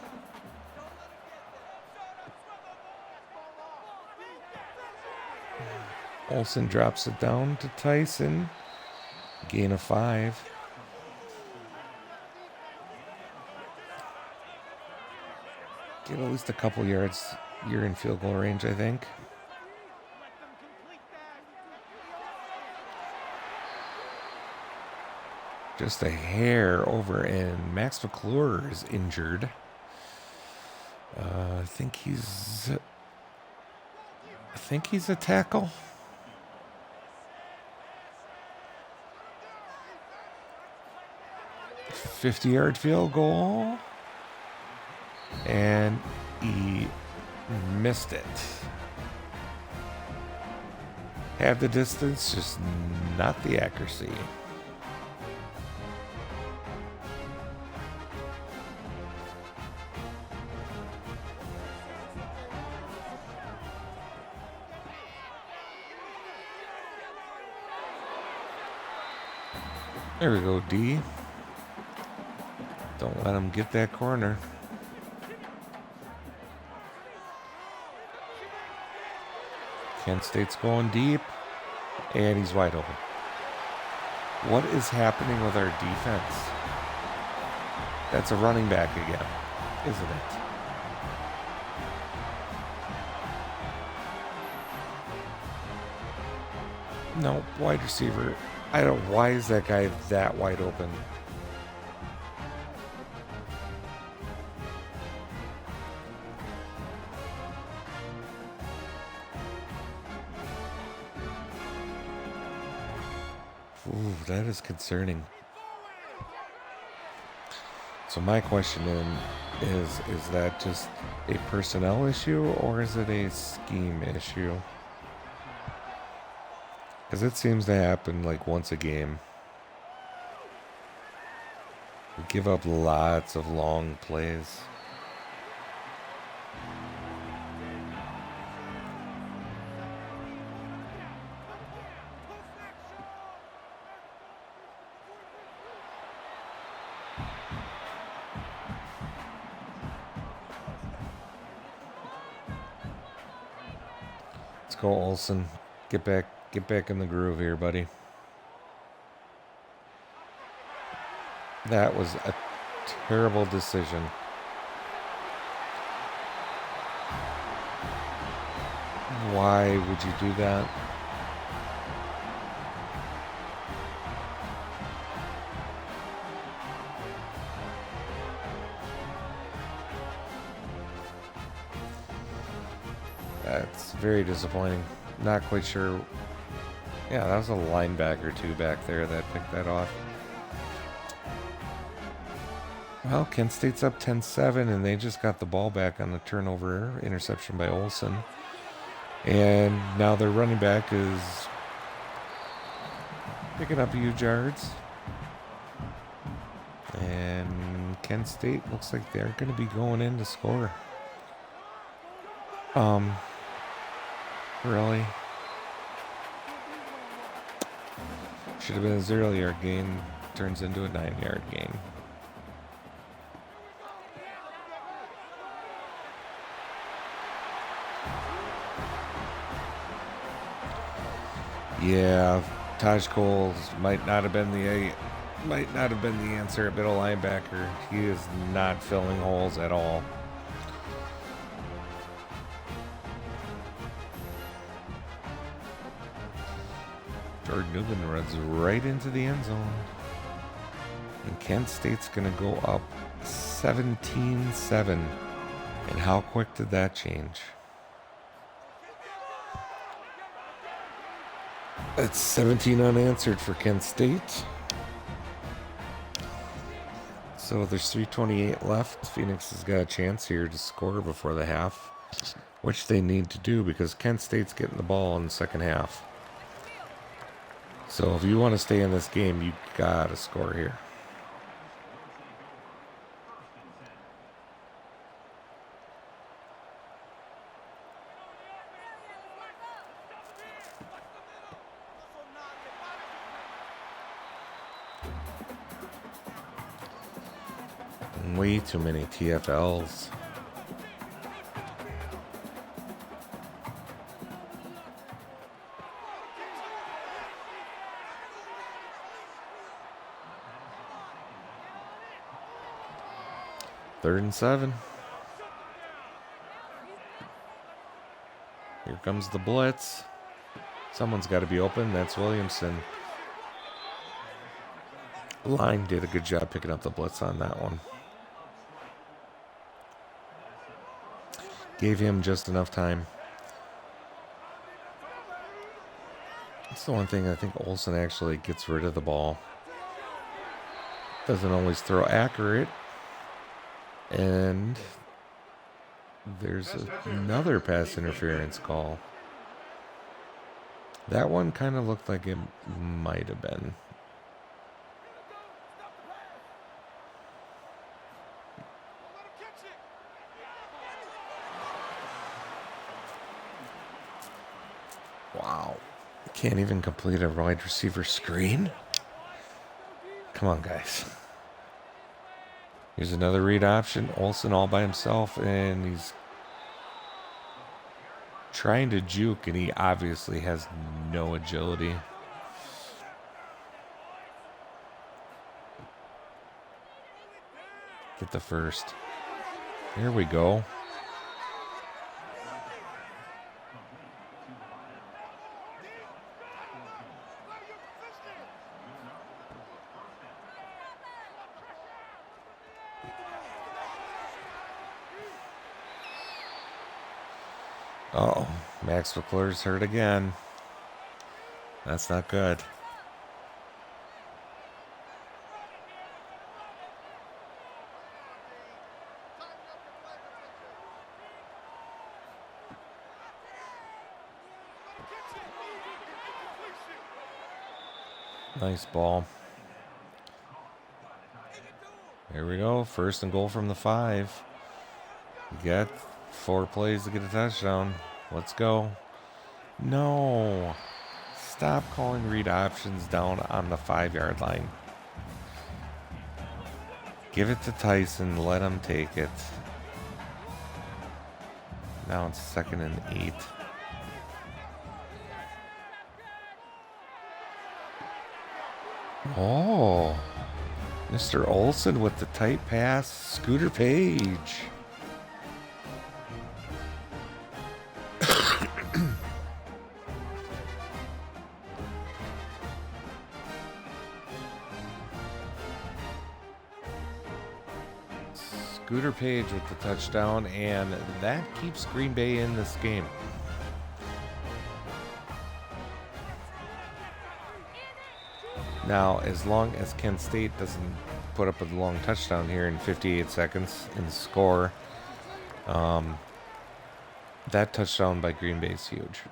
S2: Olsen drops it down to Tyson. Gain of 5. Get at least a couple yards. You're in field goal range, I think. Just a hair over, and Max McClure is injured. I think he's a tackle. .50-yard field goal. And he missed it. Have the distance, just not the accuracy. There we go, D. Don't let him get that corner. Kent State's going deep, and he's wide open. What is happening with our defense? That's a running back again, isn't it? No, wide receiver. I don't. Why is that guy that wide open? Ooh, that is concerning. So my question is that just a personnel issue, or is it a scheme issue? Because it seems to happen like once a game. We give up lots of long plays. Let's go, Olsen. Get back in the groove here, buddy. That was a terrible decision. Why would you do that? That's very disappointing. Not quite sure. Yeah, that was a linebacker too back there that picked that off. Well, Kent State's up 10-7, and they just got the ball back on the turnover interception by Olsen. And now their running back is picking up huge yards. And Kent State looks like they're going to be going in to score. Really? Should have been a 0-yard gain. Turns into a 9-yard gain. Yeah, Taj Coles might not have been the answer at middle linebacker. He is not filling holes at all. Jordan Newman runs right into the end zone. And Kent State's going to go up 17-7. And how quick did that change? That's 17 unanswered for Kent State. So there's 3:28 left. Phoenix has got a chance here to score before the half, which they need to do because Kent State's getting the ball in the second half. So if you want to stay in this game, you gotta score here. Way too many TFLs. Third and 7. Here comes the blitz. Someone's got to be open. That's Williamson. Line did a good job picking up the blitz on that one. Gave him just enough time. That's the one thing I think Olsen actually gets rid of the ball. Doesn't always throw accurate. And there's another pass interference call. That one kind of looked like it might have been. Wow. Can't even complete a wide receiver screen? Come on, guys. Here's another read option. Olsen all by himself, and he's trying to juke, and he obviously has no agility. Get the first. Here we go. Uh-oh, Max McClure's hurt again. That's not good. Nice ball. Here we go. First and goal from the 5. You got 4 plays to get a touchdown. Let's go. No. Stop calling read options down on the 5-yard line. Give it to Tyson. Let him take it. Now it's 2nd and 8. Oh. Mr. Olsen with the tight pass. Scooter Page. Scooter Page with the touchdown, and that keeps Green Bay in this game. Now, as long as Kent State doesn't put up a long touchdown here in 58 seconds and score, that touchdown by Green Bay is huge.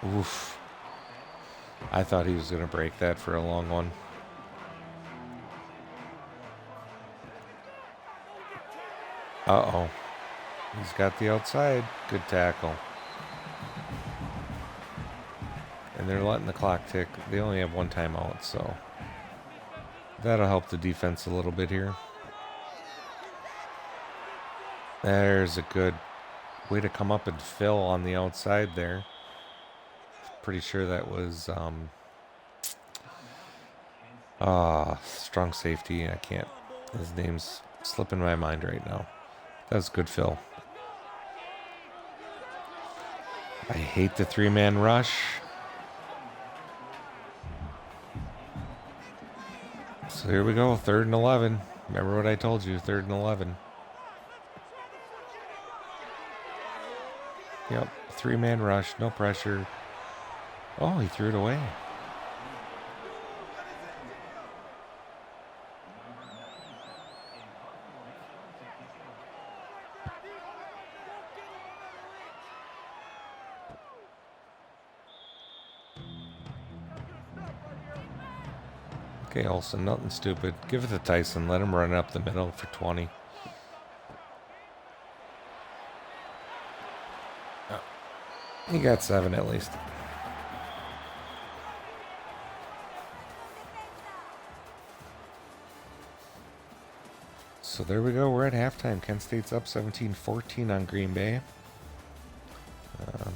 S2: Oof. I thought he was going to break that for a long one. Uh-oh. He's got the outside. Good tackle. And they're letting the clock tick. They only have 1 timeout, so that'll help the defense a little bit here. There's a good way to come up and fill on the outside there. Pretty sure that was strong safety. I can't. His name's slipping my mind right now. That was good fill. I hate the 3-man rush. So here we go, 3rd and 11. Remember what I told you, 3rd and 11. Yep, 3-man rush, no pressure. Oh, he threw it away. Okay, Olsen, nothing stupid. Give it to Tyson. Let him run up the middle for 20. Oh, he got 7 at least. So there we go. We're at halftime. Kent State's up 17-14 on Green Bay.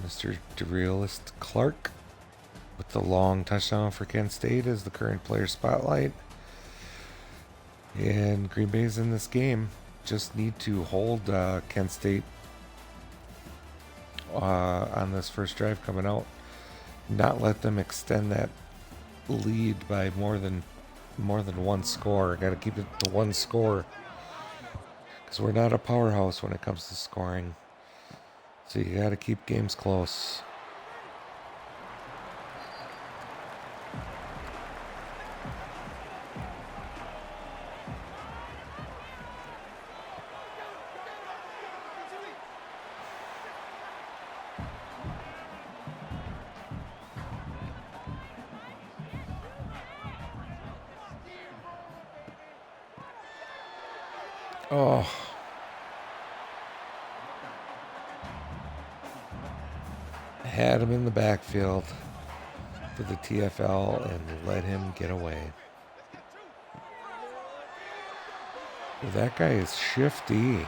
S2: Mr. DeRealist Clark with the long touchdown for Kent State is the current player spotlight. And Green Bay's in this game. just need to hold Kent State on this first drive coming out. Not let them extend that lead by more than one score. Got to keep it to one score because we're not a powerhouse when it comes to scoring. So you got to keep games close. Oh. Had him in the backfield for the TFL and let him get away. That guy is shifty.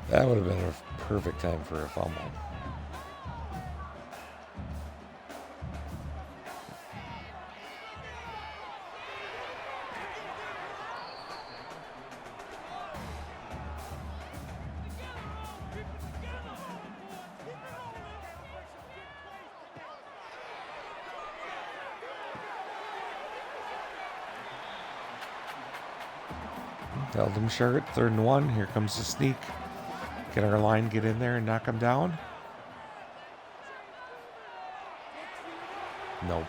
S2: That would have been a perfect time for a fumble. Held him short, 3rd and 1. Here comes the sneak. Can our line get in there and knock him down? Nope.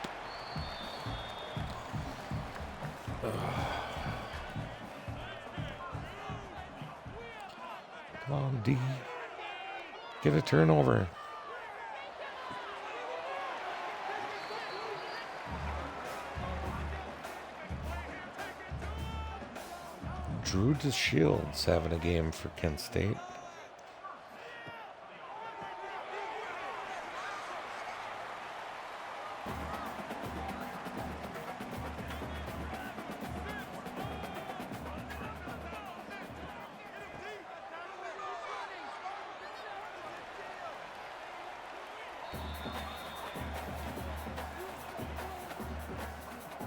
S2: Come on, D. Get a turnover. Drew DeShields having a game for Kent State.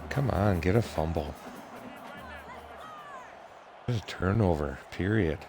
S2: Come on, get a fumble. Get a turnover, period.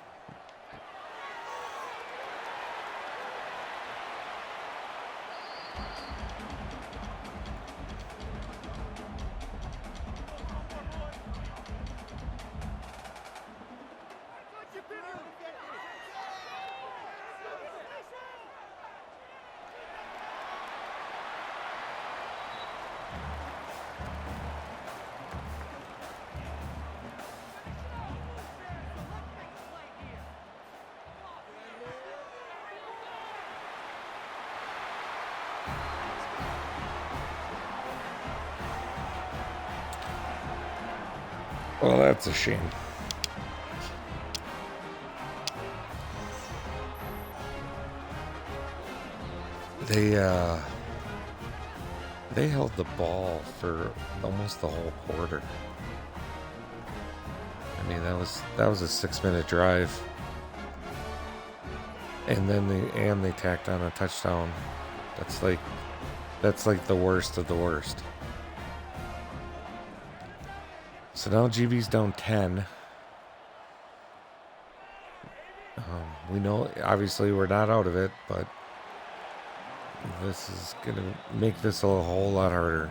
S2: Well, that's a shame. They held the ball for almost the whole quarter. I mean, that was a 6-minute drive, and then they tacked on a touchdown. That's like the worst of the worst. So now GB's down 10. We know, obviously, we're not out of it, but this is going to make this a whole lot harder.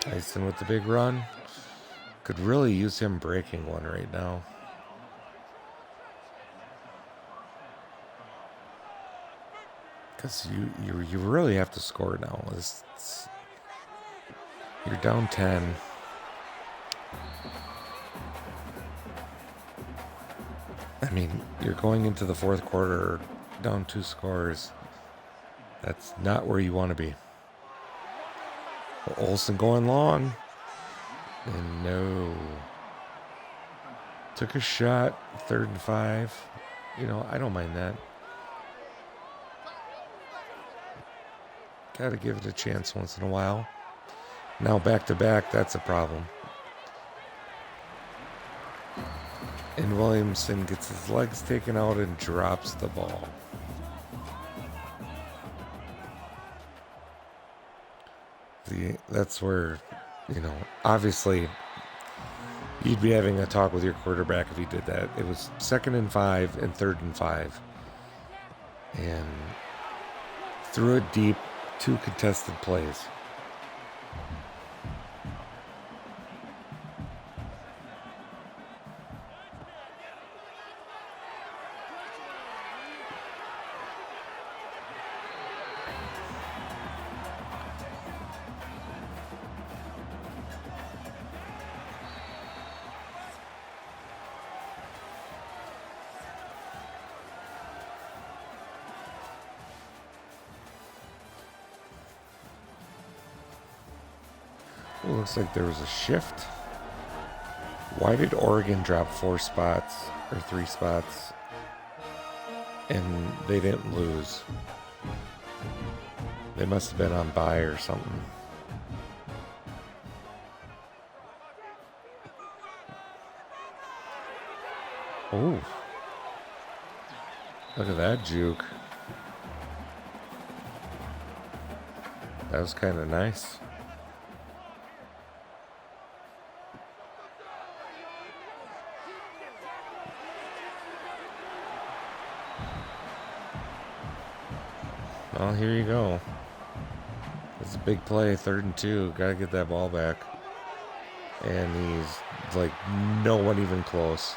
S2: Tyson with the big run. Could really use him breaking one right now. Because you really have to score now. You're down 10. I mean, you're going into the fourth quarter down 2 scores. That's not where you want to be. Olsen going long. And no. Took a shot. 3rd and 5. You know, I don't mind that. Gotta give it a chance once in a while. Now back to back, that's a problem. And Williamson gets his legs taken out and drops the ball. That's where, you know, obviously you'd be having a talk with your quarterback if he did that. It was 2nd and 5 and 3rd and 5. And threw it deep, 2 contested plays. Well, looks like there was a shift. Why did Oregon drop 4 spots or 3 spots and they didn't lose? They must have been on bye or something. Oh, look at that juke. That was kind of nice. Well, here you go. It's a big play, 3rd and 2. Gotta get that ball back. And he's like, no one even close.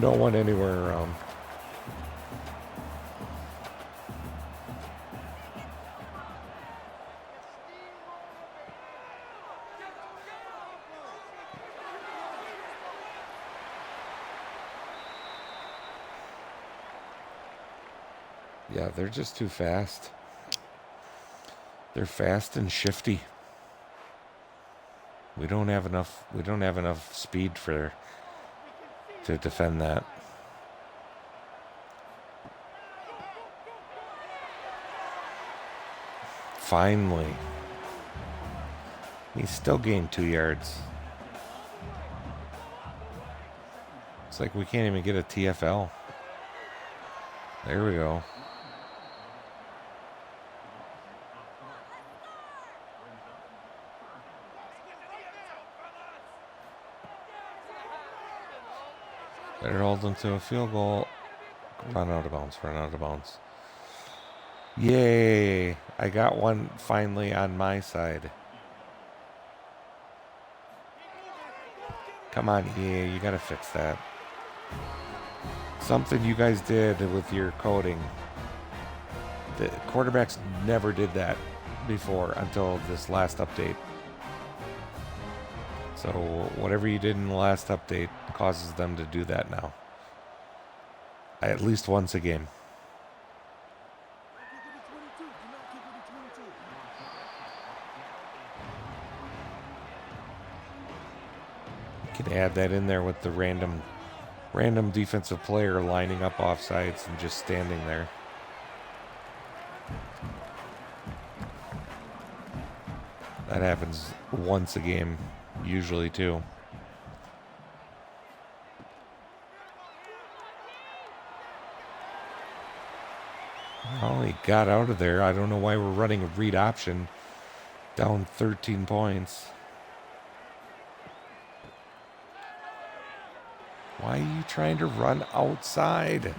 S2: No one anywhere around. Yeah, they're just too fast. They're fast and shifty. We don't have enough speed to defend that. Finally. He still gained 2 yards. It's like we can't even get a TFL. There we go. Better hold them to a field goal. Run out of bounds. Run out of bounds. Yay! I got one finally on my side. Come on, EA. You gotta fix that. Something you guys did with your coding. The quarterbacks never did that before until this last update. So whatever you did in the last update causes them to do that now. At least once a game. You can add that in there with the random defensive player lining up offsides and just standing there. That happens once a game, usually too. Well, he got out of there. I don't know why we're running a read option down 13 points. Why are you trying to run outside?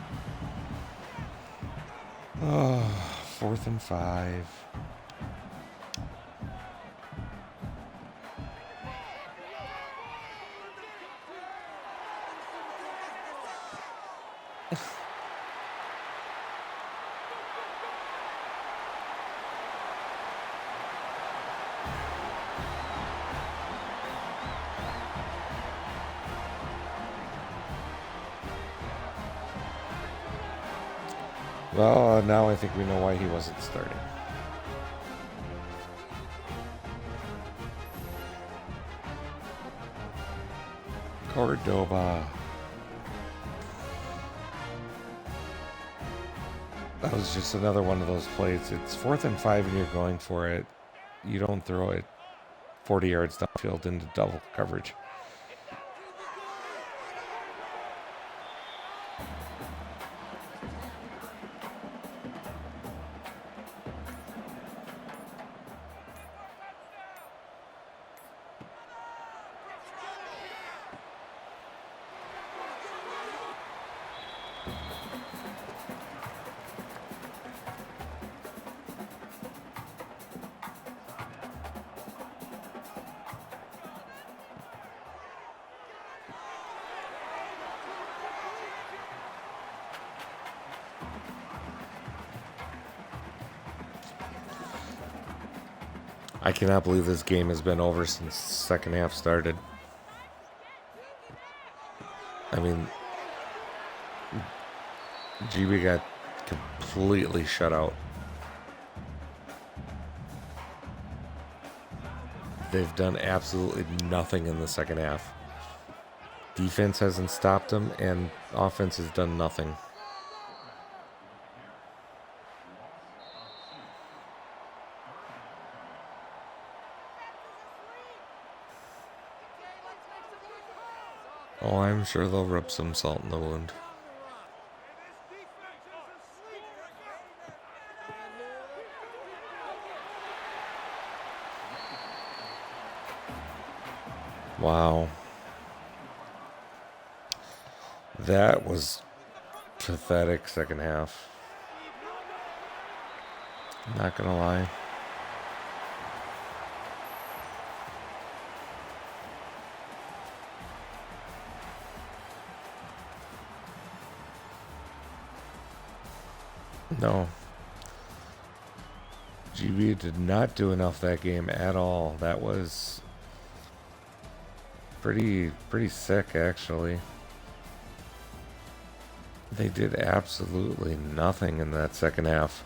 S2: Oh, 4th and 5. Well, now I think we know why he wasn't starting. Cordova. That was just another one of those plays. It's 4th and 5 and you're going for it. You don't throw it 40 yards downfield into double coverage. I cannot believe this game has been over since the second half started. I mean, GB got completely shut out. They've done absolutely nothing in the second half. Defense hasn't stopped them, and offense has done nothing. Oh, I'm sure they'll rub some salt in the wound. Wow. That was pathetic second half. Not gonna lie. No. GB did not do enough that game at all. That was pretty sick, actually. They did absolutely nothing in that second half.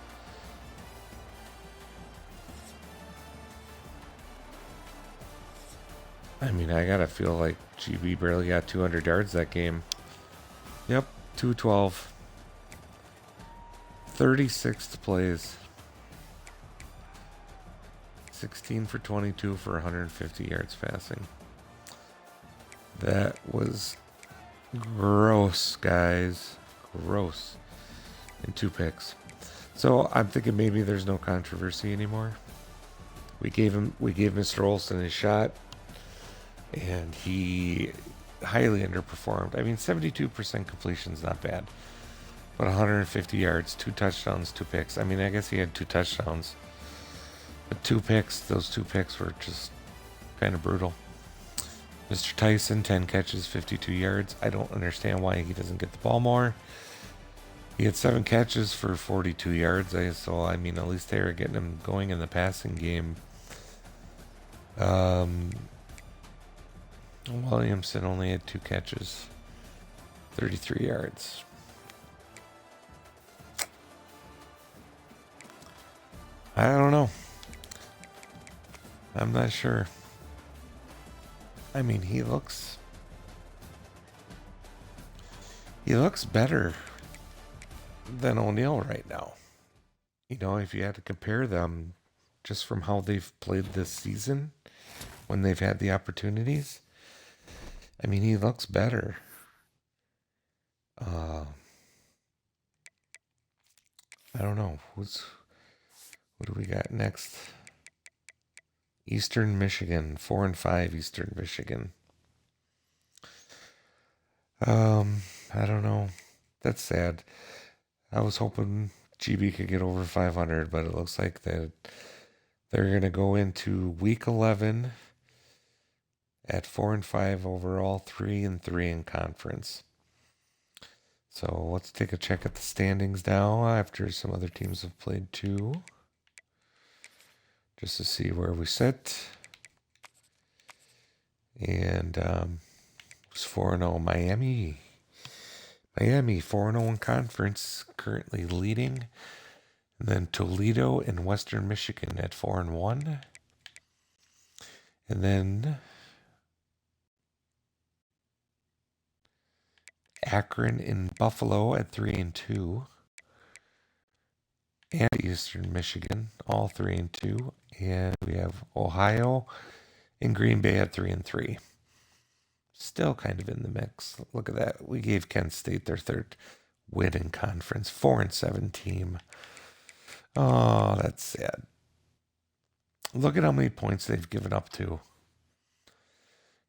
S2: I mean, I gotta feel like GB barely got 200 yards that game. Yep, 212. 36 plays. 16 for 22 for 150 yards passing. That was gross, guys. Gross. And 2 picks. So I'm thinking maybe there's no controversy anymore. We gave Mr. Olsen a shot, and he highly underperformed. I mean, 72% completion is not bad, but 150 yards, 2 touchdowns, 2 picks. I mean, I guess he had 2 touchdowns, but 2 picks. Those 2 picks were just kind of brutal. Mr. Tyson, 10 catches, 52 yards. I don't understand why he doesn't get the ball more. He had 7 catches for 42 yards. So, I mean, at least they were getting him going in the passing game. Williamson only had 2 catches, 33 yards. I don't know. I'm not sure. I mean, he looks better than O'Neal right now. You know, if you had to compare them just from how they've played this season when they've had the opportunities, I mean, he looks better. I don't know. What do we got next? Eastern Michigan, 4-5 Eastern Michigan. I don't know. That's sad. I was hoping GB could get over 500, but it looks like that they're going to go into week 11 at 4-5 overall, 3-3 in conference. So let's take a check at the standings now after some other teams have played too, just to see where we sit. And it's 4-0 Miami. Miami 4-0 in conference, currently leading. And then Toledo and Western Michigan at 4-1. And then Akron and Buffalo at 3-2. and Eastern Michigan, all 3-2. And we have Ohio and Green Bay at 3-3. Still kind of in the mix. Look at that. We gave Kent State their third win in conference. 4-7 team. Oh, that's sad. Look at how many points they've given up to.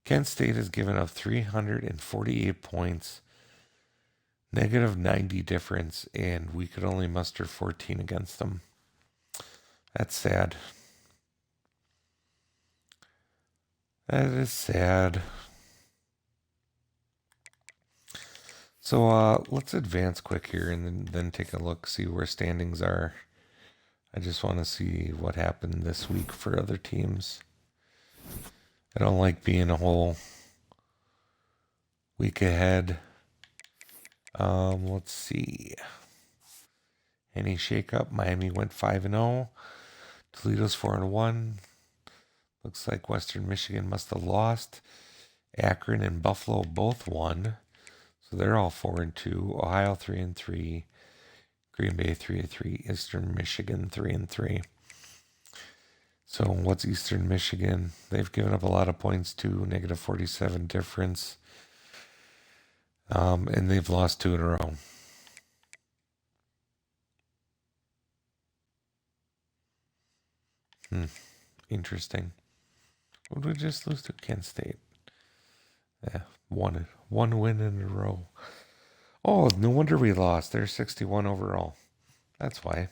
S2: Kent State has given up 348 points, negative 90 difference, and we could only muster 14 against them. That's sad. That is sad. So let's advance quick here and then take a look, see where standings are. I just want to see what happened this week for other teams. I don't like being a whole week ahead. Let's see. Any shakeup? Miami went 5-0. Toledo's 4-1. Looks like Western Michigan must have lost. Akron and Buffalo both won. So they're all 4-2. Ohio 3-3. Green Bay 3-3. Eastern Michigan 3-3. So what's Eastern Michigan? They've given up a lot of points too. Negative 47 difference. And they've lost 2 in a row. Interesting. What did we just lose to? Kent State. Yeah, one win in a row. Oh, no wonder we lost. They're 61 overall. That's why.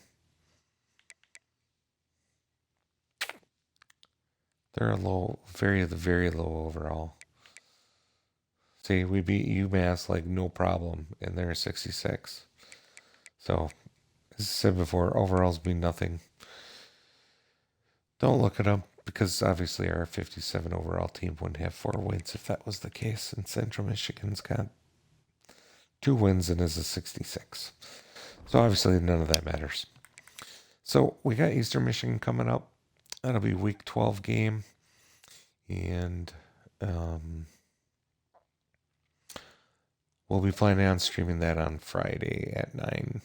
S2: They're a low, very low overall. See, we beat UMass like no problem, and they're 66. So, as I said before, overalls mean nothing. Don't look at them, because obviously our 57 overall team wouldn't have 4 wins if that was the case, and Central Michigan's got 2 wins and is a 66. So obviously none of that matters. So we got Eastern Michigan coming up. That'll be week 12 game. And we'll be planning on streaming that on Friday at 9.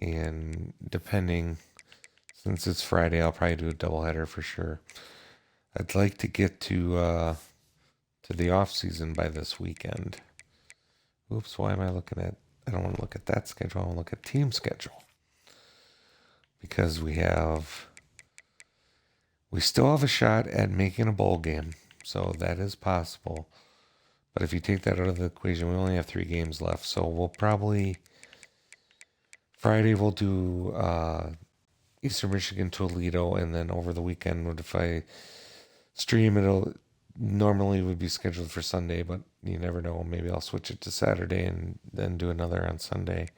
S2: And depending, since it's Friday, I'll probably do a doubleheader for sure. I'd like to get to the off season by this weekend. Oops, why am I looking at... I don't want to look at that schedule. I want to look at team schedule. Because we still have a shot at making a bowl game. So that is possible. But if you take that out of the equation, we only have 3 games left. So we'll probably... Friday we'll do Eastern Michigan, Toledo. And then over the weekend, if I stream, it'll... Normally would be scheduled for Sunday, but you never know. Maybe I'll switch it to Saturday and then do another on Sunday,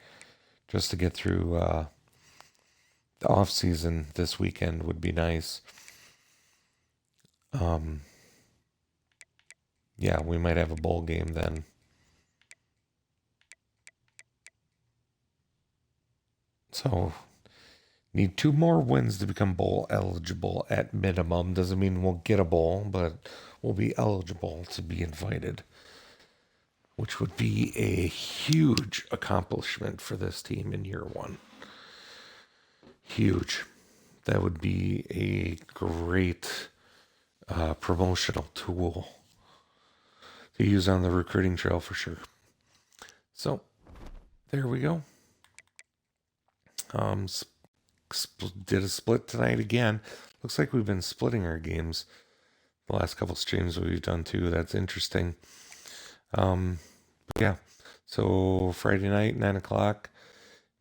S2: just to get through the off season. This weekend would be nice. Yeah, we might have a bowl game then. So need 2 more wins to become bowl eligible at minimum. Doesn't mean we'll get a bowl, but we'll be eligible to be invited, which would be a huge accomplishment for this team in year 1. Huge. That would be a great promotional tool to use on the recruiting trail for sure. So there we go. Did a split tonight again. Looks like we've been splitting our games the last couple streams we've done too. That's interesting. Yeah. So Friday night, 9:00.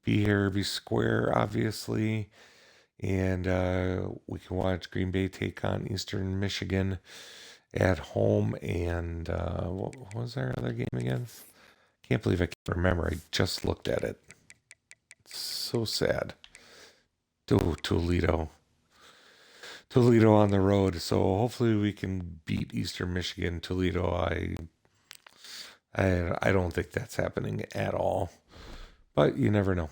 S2: Be here, be square, obviously. And we can watch Green Bay take on Eastern Michigan at home. And what was our other game again? Can't believe I can't remember. I just looked at it. It's so sad. Toledo on the road. So hopefully we can beat Eastern Michigan. Toledo, I don't think that's happening at all, but you never know.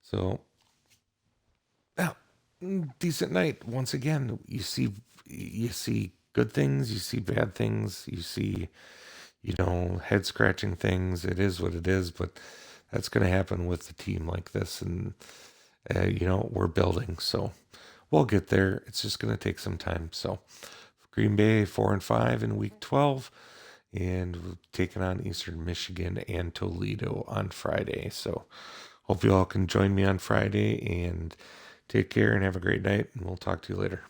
S2: So, yeah, decent night. Once again, you see good things, you see bad things, you see, head scratching things. It is what it is, but that's going to happen with a team like this, and we're building. So we'll get there. It's just going to take some time. So Green Bay 4-5 in week 12. And we're taking on Eastern Michigan and Toledo on Friday. So hope you all can join me on Friday, and take care and have a great night. And we'll talk to you later.